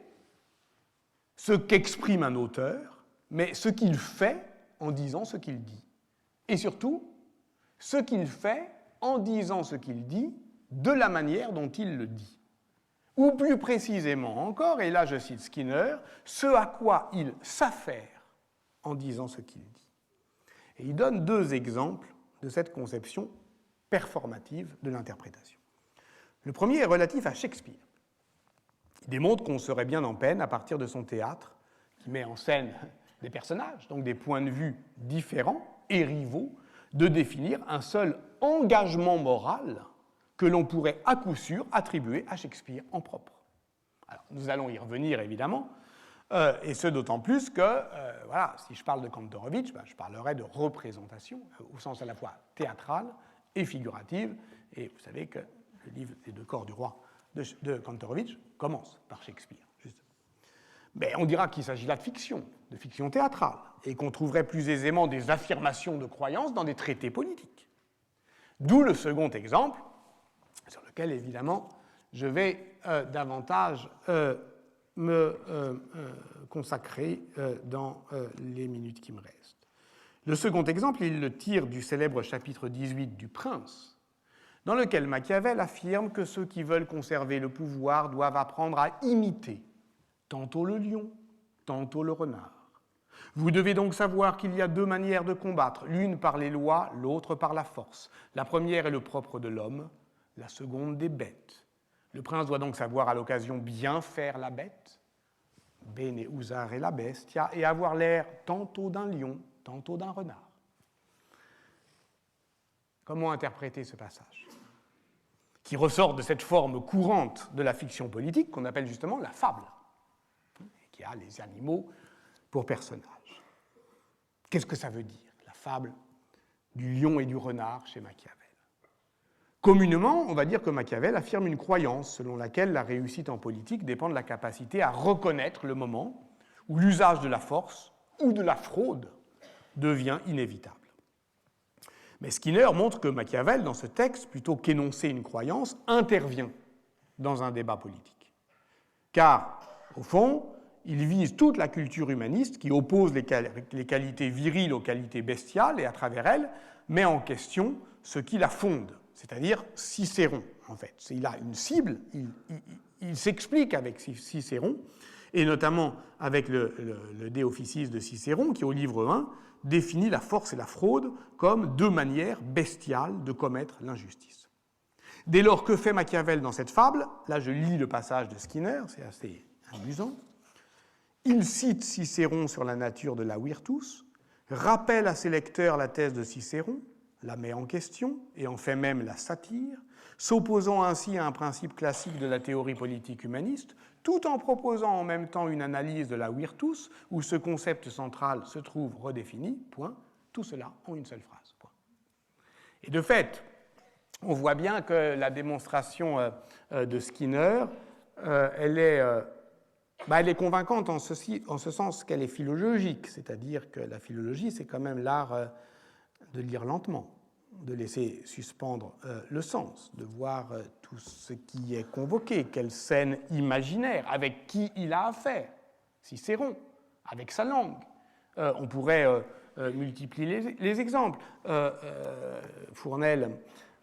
ce qu'exprime un auteur, mais ce qu'il fait en disant ce qu'il dit. Et surtout, ce qu'il fait en disant ce qu'il dit de la manière dont il le dit. Ou plus précisément encore, et là je cite Skinner, ce à quoi il s'affaire en disant ce qu'il dit. Et il donne deux exemples de cette conception performative de l'interprétation. Le premier est relatif à Shakespeare. Il démontre qu'on serait bien en peine, à partir de son théâtre, qui met en scène des personnages, donc des points de vue différents et rivaux, de définir un seul engagement moral que l'on pourrait à coup sûr attribuer à Shakespeare en propre. Alors, nous allons y revenir évidemment, et ce d'autant plus que, voilà, si je parle de Kantorowicz, je parlerai de représentation, au sens à la fois théâtral et figurative, et vous savez que le livre Les deux corps du roi de Kantorowicz commence par Shakespeare. Mais on dira qu'il s'agit là de fiction théâtrale, et qu'on trouverait plus aisément des affirmations de croyances dans des traités politiques. D'où le second exemple, sur lequel évidemment je vais davantage me consacrer dans les minutes qui me restent. Le second exemple, il le tire du célèbre chapitre 18 du Prince, dans lequel Machiavel affirme que ceux qui veulent conserver le pouvoir doivent apprendre à imiter tantôt le lion, tantôt le renard. Vous devez donc savoir qu'il y a deux manières de combattre, l'une par les lois, l'autre par la force. La première est le propre de l'homme, la seconde des bêtes. Le prince doit donc savoir à l'occasion bien faire la bête, bene usare la bestia, et avoir l'air tantôt d'un lion, tantôt d'un renard. Comment interpréter ce passage qui ressort de cette forme courante de la fiction politique qu'on appelle justement la fable, qui a les animaux pour personnages. Qu'est-ce que ça veut dire, la fable du lion et du renard chez Machiavel? Communément, on va dire que Machiavel affirme une croyance selon laquelle la réussite en politique dépend de la capacité à reconnaître le moment où l'usage de la force ou de la fraude devient inévitable. Mais Skinner montre que Machiavel, dans ce texte, plutôt qu'énoncer une croyance, intervient dans un débat politique. Car, au fond, il vise toute la culture humaniste qui oppose les qualités viriles aux qualités bestiales et, à travers elles, met en question ce qui la fonde, c'est-à-dire Cicéron, en fait. Il a une cible, il s'explique avec Cicéron, et notamment avec le De Officiis de Cicéron, qui, au livre 1, définit la force et la fraude comme deux manières bestiales de commettre l'injustice. Dès lors, que fait Machiavel dans cette fable? Là, je lis le passage de Skinner, c'est assez amusant. Il cite Cicéron sur la nature de la virtus, rappelle à ses lecteurs la thèse de Cicéron, la met en question et en fait même la satire, s'opposant ainsi à un principe classique de la théorie politique humaniste, tout en proposant en même temps une analyse de la virtus où ce concept central se trouve redéfini, point, tout cela en une seule phrase. Point. Et de fait, on voit bien que la démonstration de Skinner, elle est convaincante en ce sens qu'elle est philologique, c'est-à-dire que la philologie, c'est quand même l'art de lire lentement, de laisser suspendre le sens, de voir tout ce qui est convoqué, quelle scène imaginaire, avec qui il a affaire, Cicéron, avec sa langue. On pourrait multiplier les exemples.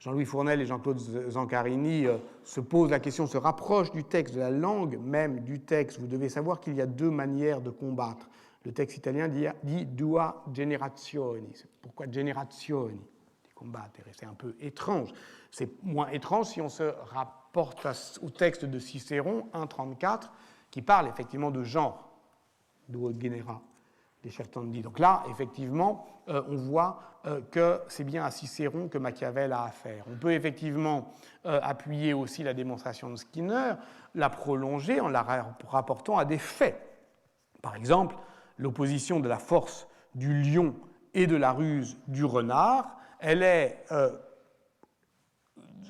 Jean-Louis Fournel et Jean-Claude Zancarini se posent la question, se rapprochent du texte, de la langue même du texte. Vous devez savoir qu'il y a deux manières de combattre, Le texte italien dit dua generazioni. Pourquoi generazioni? Des combatteri. C'est un peu étrange. C'est moins étrange si on se rapporte au texte de Cicéron 1.34 qui parle effectivement de genre. Duo genera. Donc là, effectivement, on voit que c'est bien à Cicéron que Machiavel a affaire. On peut effectivement appuyer aussi la démonstration de Skinner, la prolonger en la rapportant à des faits. Par exemple, l'opposition de la force du lion et de la ruse du renard, elle est,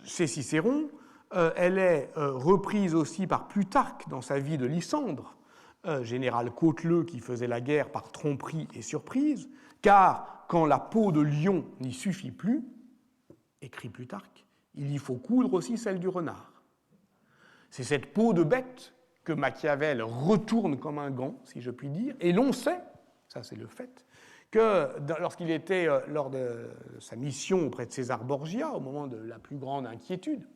chez Cicéron, elle est reprise aussi par Plutarque dans sa vie de Lysandre, général Cauteleux qui faisait la guerre par tromperie et surprise, car quand la peau de lion n'y suffit plus, écrit Plutarque, il y faut coudre aussi celle du renard. C'est cette peau de bête que Machiavel retourne comme un gant, si je puis dire, et l'on sait, ça c'est le fait, que lorsqu'il était lors de sa mission auprès de César Borgia, au moment de la plus grande inquiétude,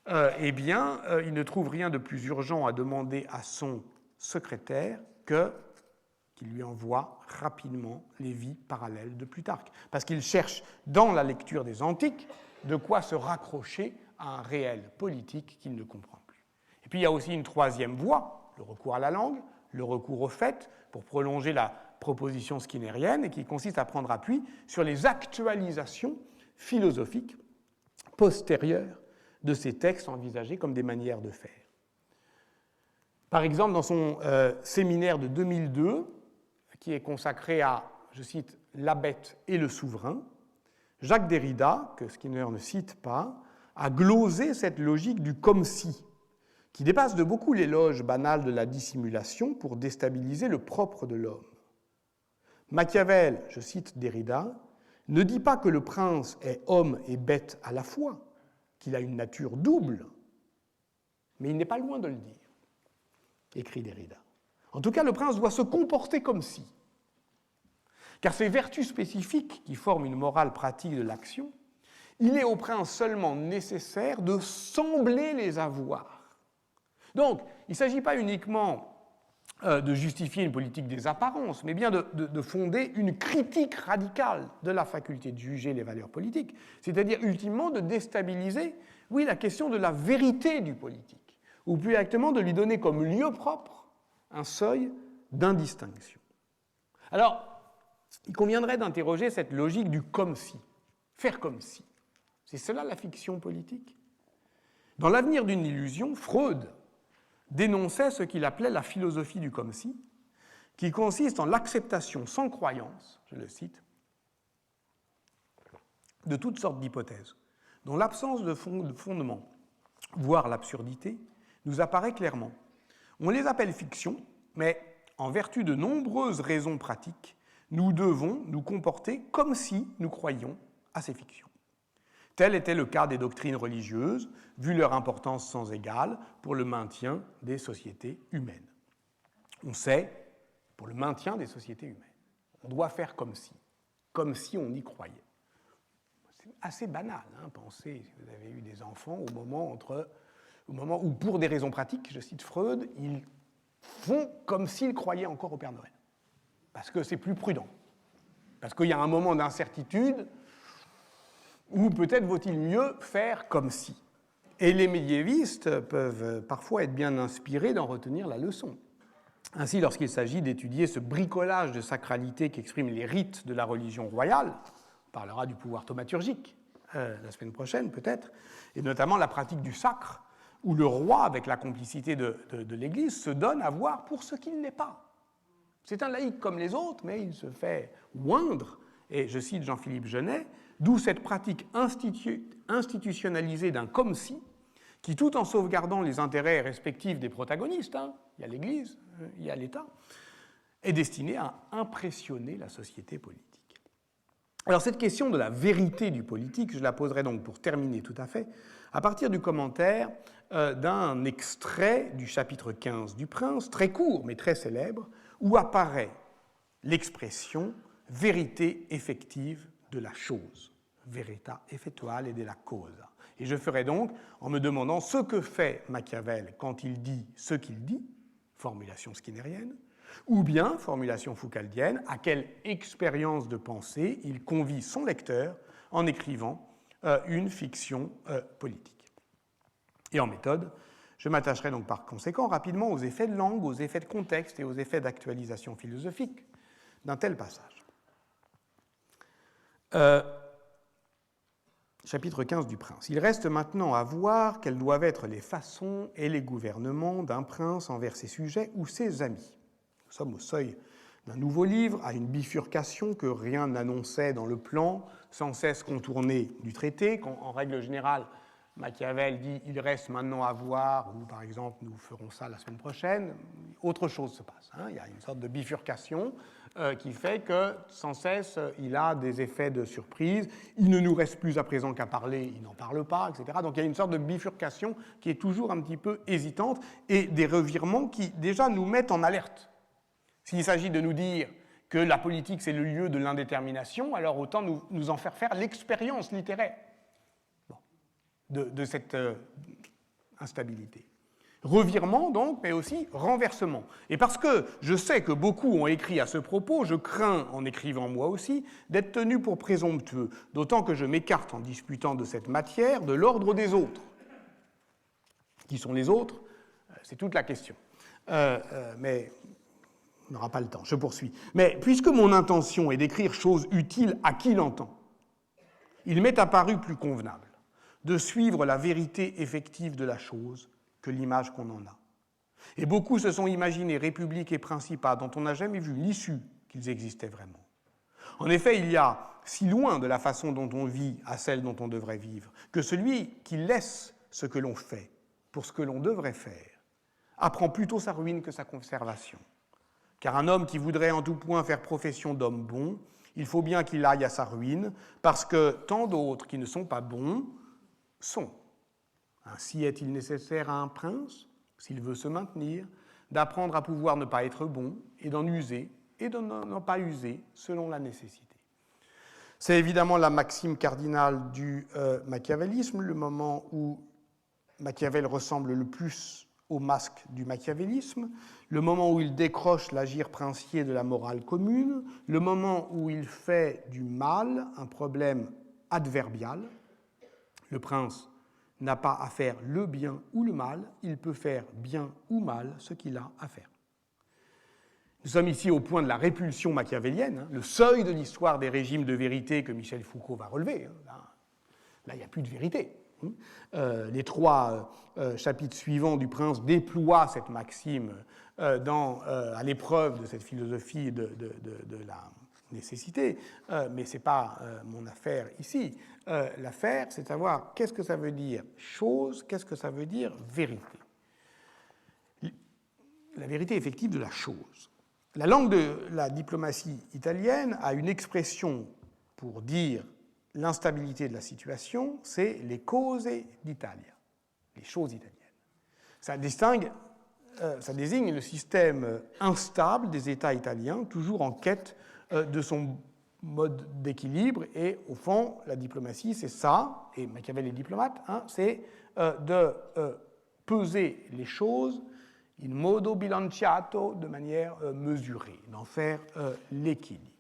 il ne trouve rien de plus urgent à demander à son secrétaire qu'il lui envoie rapidement les vies parallèles de Plutarque. Parce qu'il cherche, dans la lecture des Antiques, de quoi se raccrocher à un réel politique qu'il ne comprend plus. Et puis il y a aussi une troisième voie, le recours à la langue, le recours aux faits, pour prolonger la proposition skinnérienne, et qui consiste à prendre appui sur les actualisations philosophiques postérieures de ces textes envisagés comme des manières de faire. Par exemple, dans son séminaire de 2002, qui est consacré à, je cite, « la bête et le souverain », Jacques Derrida, que Skinner ne cite pas, a glosé cette logique du « comme si », qui dépasse de beaucoup l'éloge banal de la dissimulation pour déstabiliser le propre de l'homme. Machiavel, je cite Derrida, ne dit pas que le prince est homme et bête à la fois, qu'il a une nature double, mais il n'est pas loin de le dire, écrit Derrida. En tout cas, le prince doit se comporter comme si, car ces vertus spécifiques qui forment une morale pratique de l'action, il est au prince seulement nécessaire de sembler les avoir. Donc, il ne s'agit pas uniquement de justifier une politique des apparences, mais bien de fonder une critique radicale de la faculté de juger les valeurs politiques, c'est-à-dire ultimement de déstabiliser, oui, la question de la vérité du politique, ou plus exactement de lui donner comme lieu propre un seuil d'indistinction. Alors, il conviendrait d'interroger cette logique du comme si, faire comme si. C'est cela la fiction politique. Dans L'Avenir d'une illusion, Freud dénonçait ce qu'il appelait la philosophie du comme si, qui consiste en l'acceptation sans croyance, je le cite, de toutes sortes d'hypothèses, dont l'absence de fondement, voire l'absurdité, nous apparaît clairement. On les appelle fictions, mais en vertu de nombreuses raisons pratiques, nous devons nous comporter comme si nous croyions à ces fictions. Tel était le cas des doctrines religieuses, vu leur importance sans égale pour le maintien des sociétés humaines. On sait, pour le maintien des sociétés humaines, on doit faire comme si on y croyait. C'est assez banal, pensez, si vous avez eu des enfants, au moment où, pour des raisons pratiques, je cite Freud, ils font comme s'ils croyaient encore au Père Noël. Parce que c'est plus prudent. Parce qu'il y a un moment d'incertitude où peut-être vaut-il mieux faire comme si. Et les médiévistes peuvent parfois être bien inspirés d'en retenir la leçon. Ainsi, lorsqu'il s'agit d'étudier ce bricolage de sacralité qu'expriment les rites de la religion royale, on parlera du pouvoir thaumaturgique la semaine prochaine peut-être, et notamment la pratique du sacre, où le roi, avec la complicité de l'Église, se donne à voir pour ce qu'il n'est pas. C'est un laïc comme les autres, mais il se fait oindre, et je cite Jean-Philippe Genet, d'où cette pratique institutionnalisée d'un comme si, qui, tout en sauvegardant les intérêts respectifs des protagonistes, il y a l'Église, il y a l'État, est destinée à impressionner la société politique. Alors cette question de la vérité du politique, je la poserai donc pour terminer tout à fait, à partir du commentaire d'un extrait du chapitre 15 du Prince, très court mais très célèbre, où apparaît l'expression « vérité effective de la chose », verita effettuale della cosa. Et je ferai donc, en me demandant ce que fait Machiavel quand il dit ce qu'il dit, formulation skinnérienne, Ou bien, formulation foucaldienne, à quelle expérience de pensée il convie son lecteur en écrivant une fiction politique. Et en méthode, je m'attacherai donc par conséquent rapidement aux effets de langue, aux effets de contexte et aux effets d'actualisation philosophique d'un tel passage. Chapitre 15 du Prince. Il reste maintenant à voir quelles doivent être les façons et les gouvernements d'un prince envers ses sujets ou ses amis. Nous sommes au seuil d'un nouveau livre, à une bifurcation que rien n'annonçait dans le plan, sans cesse contournée du traité, quand, en règle générale, Machiavel dit « il reste maintenant à voir » ou par exemple « nous ferons ça la semaine prochaine », autre chose se passe. Il y a une sorte de bifurcation qui fait que, sans cesse, il a des effets de surprise. Il ne nous reste plus à présent qu'à parler, il n'en parle pas, etc. Donc il y a une sorte de bifurcation qui est toujours un petit peu hésitante et des revirements qui, déjà, nous mettent en alerte. S'il s'agit de nous dire que la politique, c'est le lieu de l'indétermination, alors autant nous en faire l'expérience littéraire de cette instabilité. Revirement, donc, mais aussi renversement. Et parce que je sais que beaucoup ont écrit à ce propos, je crains, en écrivant moi aussi, d'être tenu pour présomptueux, d'autant que je m'écarte en disputant de cette matière de l'ordre des autres. Qui sont les autres? C'est toute la question. Mais on n'aura pas le temps, je poursuis. Mais puisque mon intention est d'écrire chose utile à qui l'entend, il m'est apparu plus convenable de suivre la vérité effective de la chose que l'image qu'on en a. Et beaucoup se sont imaginés républiques et principats dont on n'a jamais vu l'issue qu'ils existaient vraiment. En effet, il y a si loin de la façon dont on vit à celle dont on devrait vivre, que celui qui laisse ce que l'on fait pour ce que l'on devrait faire apprend plutôt sa ruine que sa conservation. Car un homme qui voudrait en tout point faire profession d'homme bon, il faut bien qu'il aille à sa ruine, parce que tant d'autres qui ne sont pas bons sont. Ainsi est-il nécessaire à un prince, s'il veut se maintenir, d'apprendre à pouvoir ne pas être bon et d'en user et de n'en pas user selon la nécessité. C'est évidemment la maxime cardinale du machiavélisme, le moment où Machiavel ressemble le plus au masque du machiavélisme, le moment où il décroche l'agir princier de la morale commune, le moment où il fait du mal un problème adverbial. Le prince n'a pas à faire le bien ou le mal, il peut faire bien ou mal ce qu'il a à faire. Nous sommes ici au point de la répulsion machiavélienne, le seuil de l'histoire des régimes de vérité que Michel Foucault va relever. Là, il n'y a plus de vérité. Les 3 chapitres suivants du Prince déploient cette maxime à l'épreuve de cette philosophie de la nécessité, mais ce n'est pas mon affaire ici. L'affaire, c'est de savoir qu'est-ce que ça veut dire chose, qu'est-ce que ça veut dire vérité. La vérité effective de la chose. La langue de la diplomatie italienne a une expression pour dire l'instabilité de la situation, c'est les cose d'Italia, les choses italiennes. Ça désigne le système instable des États italiens, toujours en quête de son mode d'équilibre, et au fond, la diplomatie, c'est ça, et Machiavel est diplomate, c'est de peser les choses in modo bilanciato, de manière mesurée, d'en faire l'équilibre.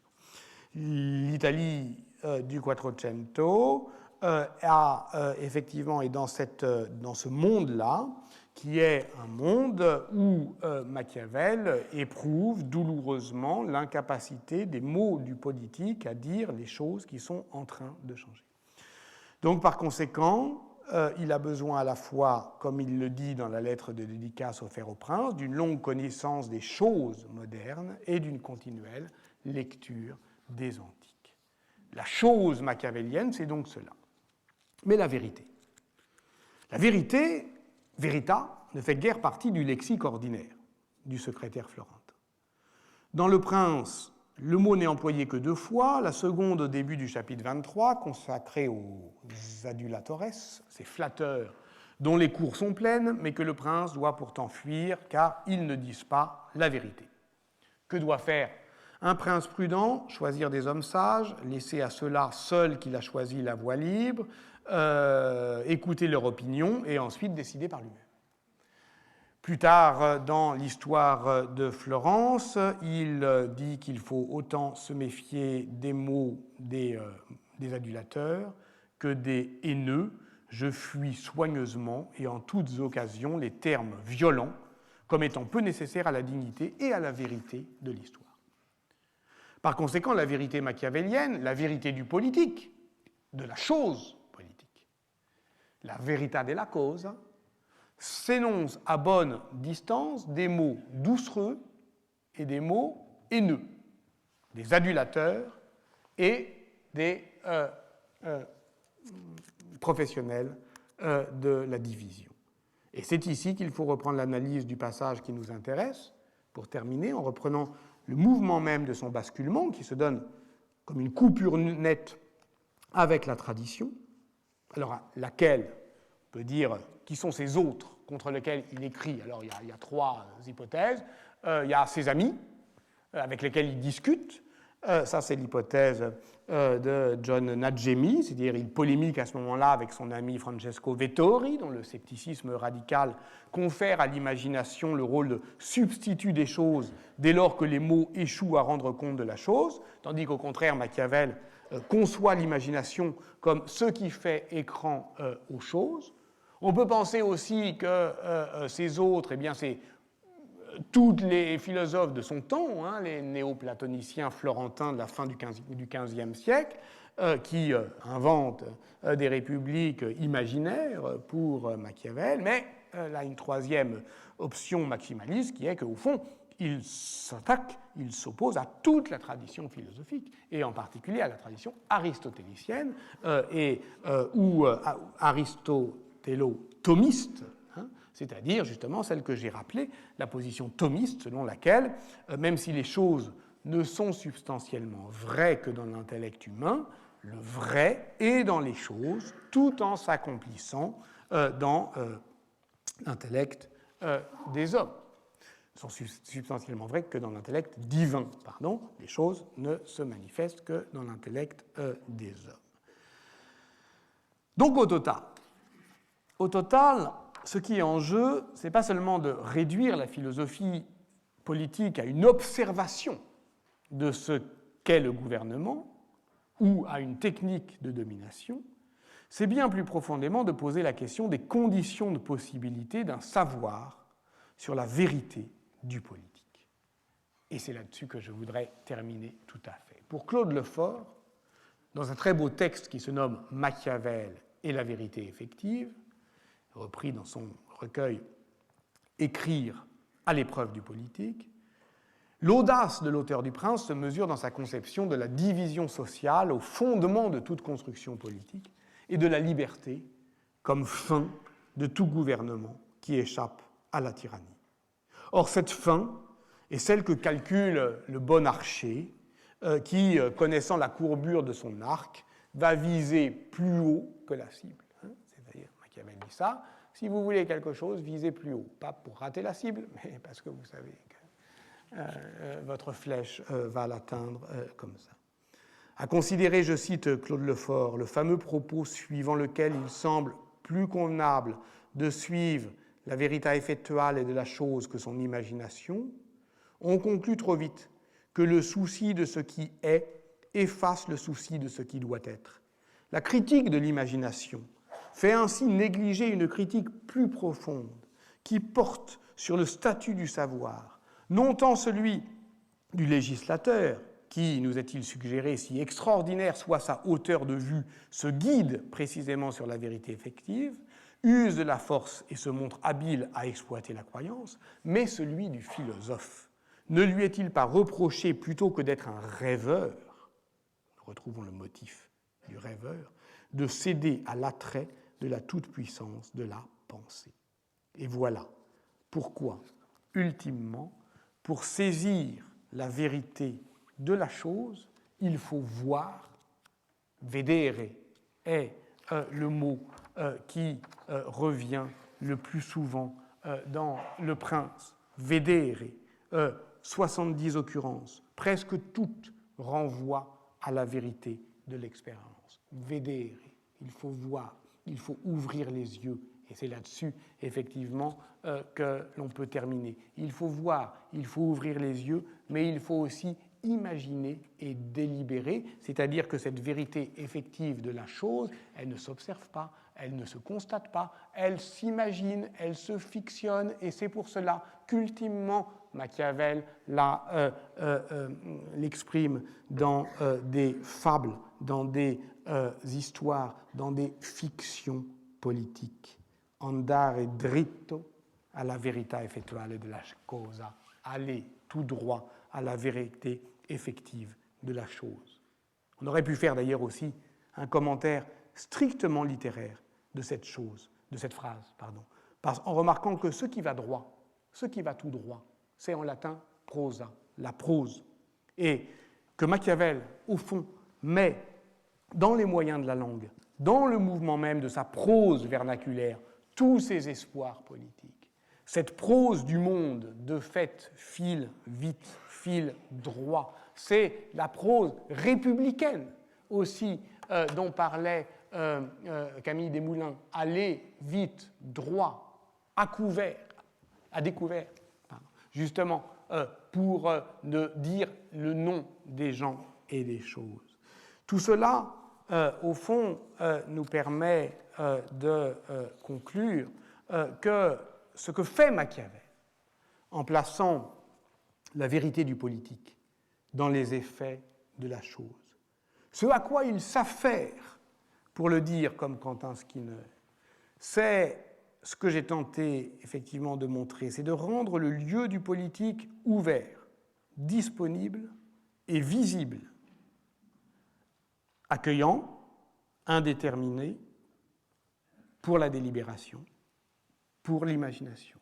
L'Italie du Quattrocento a effectivement, et dans ce monde-là, qui est un monde où Machiavel éprouve douloureusement l'incapacité des mots du politique à dire les choses qui sont en train de changer. Donc, par conséquent, il a besoin à la fois, comme il le dit dans la lettre de dédicace offerte au prince, d'une longue connaissance des choses modernes et d'une continuelle lecture des antiques. La chose machiavélienne, c'est donc cela. Mais la vérité. La vérité, verita, ne fait guère partie du lexique ordinaire du secrétaire florentin. Dans Le Prince, le mot n'est employé que 2 fois, la seconde au début du chapitre 23, consacrée aux adulatores, ces flatteurs dont les cours sont pleines, mais que le prince doit pourtant fuir, car ils ne disent pas la vérité. Que doit faire un prince prudent? Choisir des hommes sages, laisser à ceux-là seuls qu'il a choisi la voie libre, écouter leur opinion et ensuite décider par lui-même. Plus tard, dans l'histoire de Florence, il dit qu'il faut autant se méfier des mots des adulateurs que des haineux. Je fuis soigneusement et en toutes occasions les termes violents comme étant peu nécessaires à la dignité et à la vérité de l'histoire. Par conséquent, la vérité machiavélienne, la vérité du politique, de la chose politique, la verità della cosa, s'énonce à bonne distance des mots doucereux et des mots haineux, des adulateurs et des professionnels de la division. Et c'est ici qu'il faut reprendre l'analyse du passage qui nous intéresse, pour terminer, en reprenant le mouvement même de son basculement, qui se donne comme une coupure nette avec la tradition, alors laquelle, on peut dire, qui sont ces autres contre lesquels il écrit. Alors il y a trois hypothèses. Il y a ses amis, avec lesquels il discute. Ça, c'est l'hypothèse de John Nadjemi, c'est-à-dire il polémique à ce moment-là avec son ami Francesco Vettori, dont le scepticisme radical confère à l'imagination le rôle de substitut des choses dès lors que les mots échouent à rendre compte de la chose, tandis qu'au contraire, Machiavel conçoit l'imagination comme ce qui fait écran aux choses. On peut penser aussi que ces autres, eh bien, c'est tous les philosophes de son temps, hein, les néoplatoniciens florentins de la fin du XVe siècle, qui inventent des républiques imaginaires pour Machiavel, mais là, une troisième option maximaliste qui est qu'au fond, il s'attaque, il s'oppose à toute la tradition philosophique, et en particulier à la tradition aristotélicienne ou aristotélo-thomiste, hein, c'est-à-dire justement celle que j'ai rappelée, la position thomiste selon laquelle, même si les choses ne sont substantiellement vraies que dans l'intellect humain, le vrai est dans les choses tout en s'accomplissant dans l'intellect des hommes. Ils sont substantiellement vraies que dans l'intellect divin. Pardon, les choses ne se manifestent que dans l'intellect des hommes. Donc au total, ce qui est en jeu, ce n'est pas seulement de réduire la philosophie politique à une observation de ce qu'est le gouvernement ou à une technique de domination, c'est bien plus profondément de poser la question des conditions de possibilité d'un savoir sur la vérité du politique. Et c'est là-dessus que je voudrais terminer tout à fait. Pour Claude Lefort, dans un très beau texte qui se nomme « Machiavel et la vérité effective », repris dans son recueil « Écrire à l'épreuve du politique », l'audace de l'auteur du Prince se mesure dans sa conception de la division sociale au fondement de toute construction politique et de la liberté comme fin de tout gouvernement qui échappe à la tyrannie. Or, cette fin est celle que calcule le bon archer qui, connaissant la courbure de son arc, va viser plus haut que la cible. C'est-à-dire, Machiavel dit ça, si vous voulez quelque chose, visez plus haut. Pas pour rater la cible, mais parce que vous savez que votre flèche va l'atteindre comme ça. À considérer, je cite Claude Lefort, le fameux propos suivant lequel il semble plus convenable de suivre la vérité effectuelle de la chose que son imagination, on conclut trop vite que le souci de ce qui est efface le souci de ce qui doit être. La critique de l'imagination fait ainsi négliger une critique plus profonde qui porte sur le statut du savoir, non tant celui du législateur, qui, nous est-il suggéré, si extraordinaire soit sa hauteur de vue, se guide précisément sur la vérité effective, use de la force et se montre habile à exploiter la croyance, mais celui du philosophe. Ne lui est-il pas reproché, plutôt que d'être un rêveur, nous retrouvons le motif du rêveur, de céder à l'attrait de la toute-puissance de la pensée? Et voilà pourquoi, ultimement, pour saisir la vérité de la chose, il faut voir, vedere est le mot qui revient le plus souvent dans Le Prince, vedere, 70 occurrences, presque toutes renvoient à la vérité de l'expérience. Vedere, il faut voir, il faut ouvrir les yeux Et c'est là-dessus, effectivement, que l'on peut terminer. Il faut voir, il faut ouvrir les yeux, mais il faut aussi imaginer et délibérer, c'est-à-dire que cette vérité effective de la chose, elle ne s'observe pas, elle ne se constate pas, elle s'imagine, elle se fictionne, et c'est pour cela qu'ultimement, Machiavel l'exprime dans des fables, dans des histoires, dans des fictions politiques. Andare dritto alla verità effettuale della cosa, aller tout droit à la vérité effective de la chose. On aurait pu faire d'ailleurs aussi un commentaire strictement littéraire de cette chose, de cette phrase, en remarquant que ce qui va droit, ce qui va tout droit, c'est en latin prosa, la prose, et que Machiavel, au fond, met dans les moyens de la langue, dans le mouvement même de sa prose vernaculaire, tous ses espoirs politiques. Cette prose du monde, de fait, file vite, file droit, c'est la prose républicaine aussi dont parlait Camille Desmoulins, aller vite, droit, à découvert, justement pour ne dire le nom des gens et des choses. Tout cela, au fond, nous permet de conclure que ce que fait Machiavel en plaçant la vérité du politique dans les effets de la chose, ce à quoi il s'affaire, pour le dire comme Quentin Skinner, c'est ce que j'ai tenté effectivement de montrer, c'est de rendre le lieu du politique ouvert, disponible et visible, accueillant, indéterminé, pour la délibération, pour l'imagination.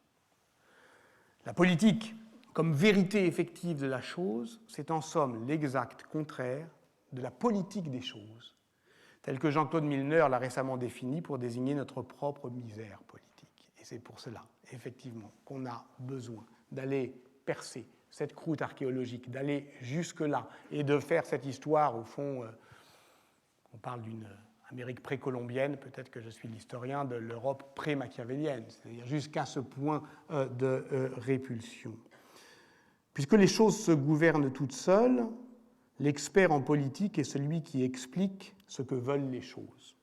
La politique, comme vérité effective de la chose, c'est en somme l'exact contraire de la politique des choses, telle que Jean-Claude Milner l'a récemment définie pour désigner notre propre misère politique. Et c'est pour cela, effectivement, qu'on a besoin d'aller percer cette croûte archéologique, d'aller jusque-là et de faire cette histoire, au fond, on parle d'une Amérique précolombienne, peut-être que je suis l'historien de l'Europe pré-machiavélienne, c'est-à-dire jusqu'à ce point de répulsion. Puisque les choses se gouvernent toutes seules, l'expert en politique est celui qui explique ce que veulent les choses.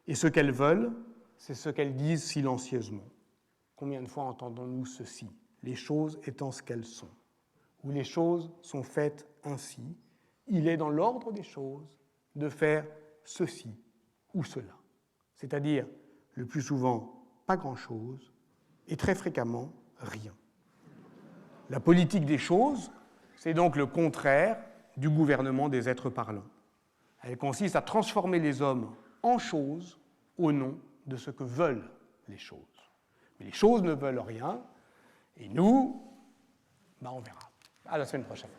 Et ce qu'elles veulent, c'est ce qu'elles disent silencieusement. Combien de fois entendons-nous ceci, les choses étant ce qu'elles sont, ou les choses sont faites ainsi, il est dans l'ordre des choses de faire ceci ou cela, c'est-à-dire le plus souvent pas grand-chose et très fréquemment rien. La politique des choses, c'est donc le contraire du gouvernement des êtres parlants. Elle consiste à transformer les hommes en choses au nom de ce que veulent les choses. Mais les choses ne veulent rien, et nous, on verra. À la semaine prochaine.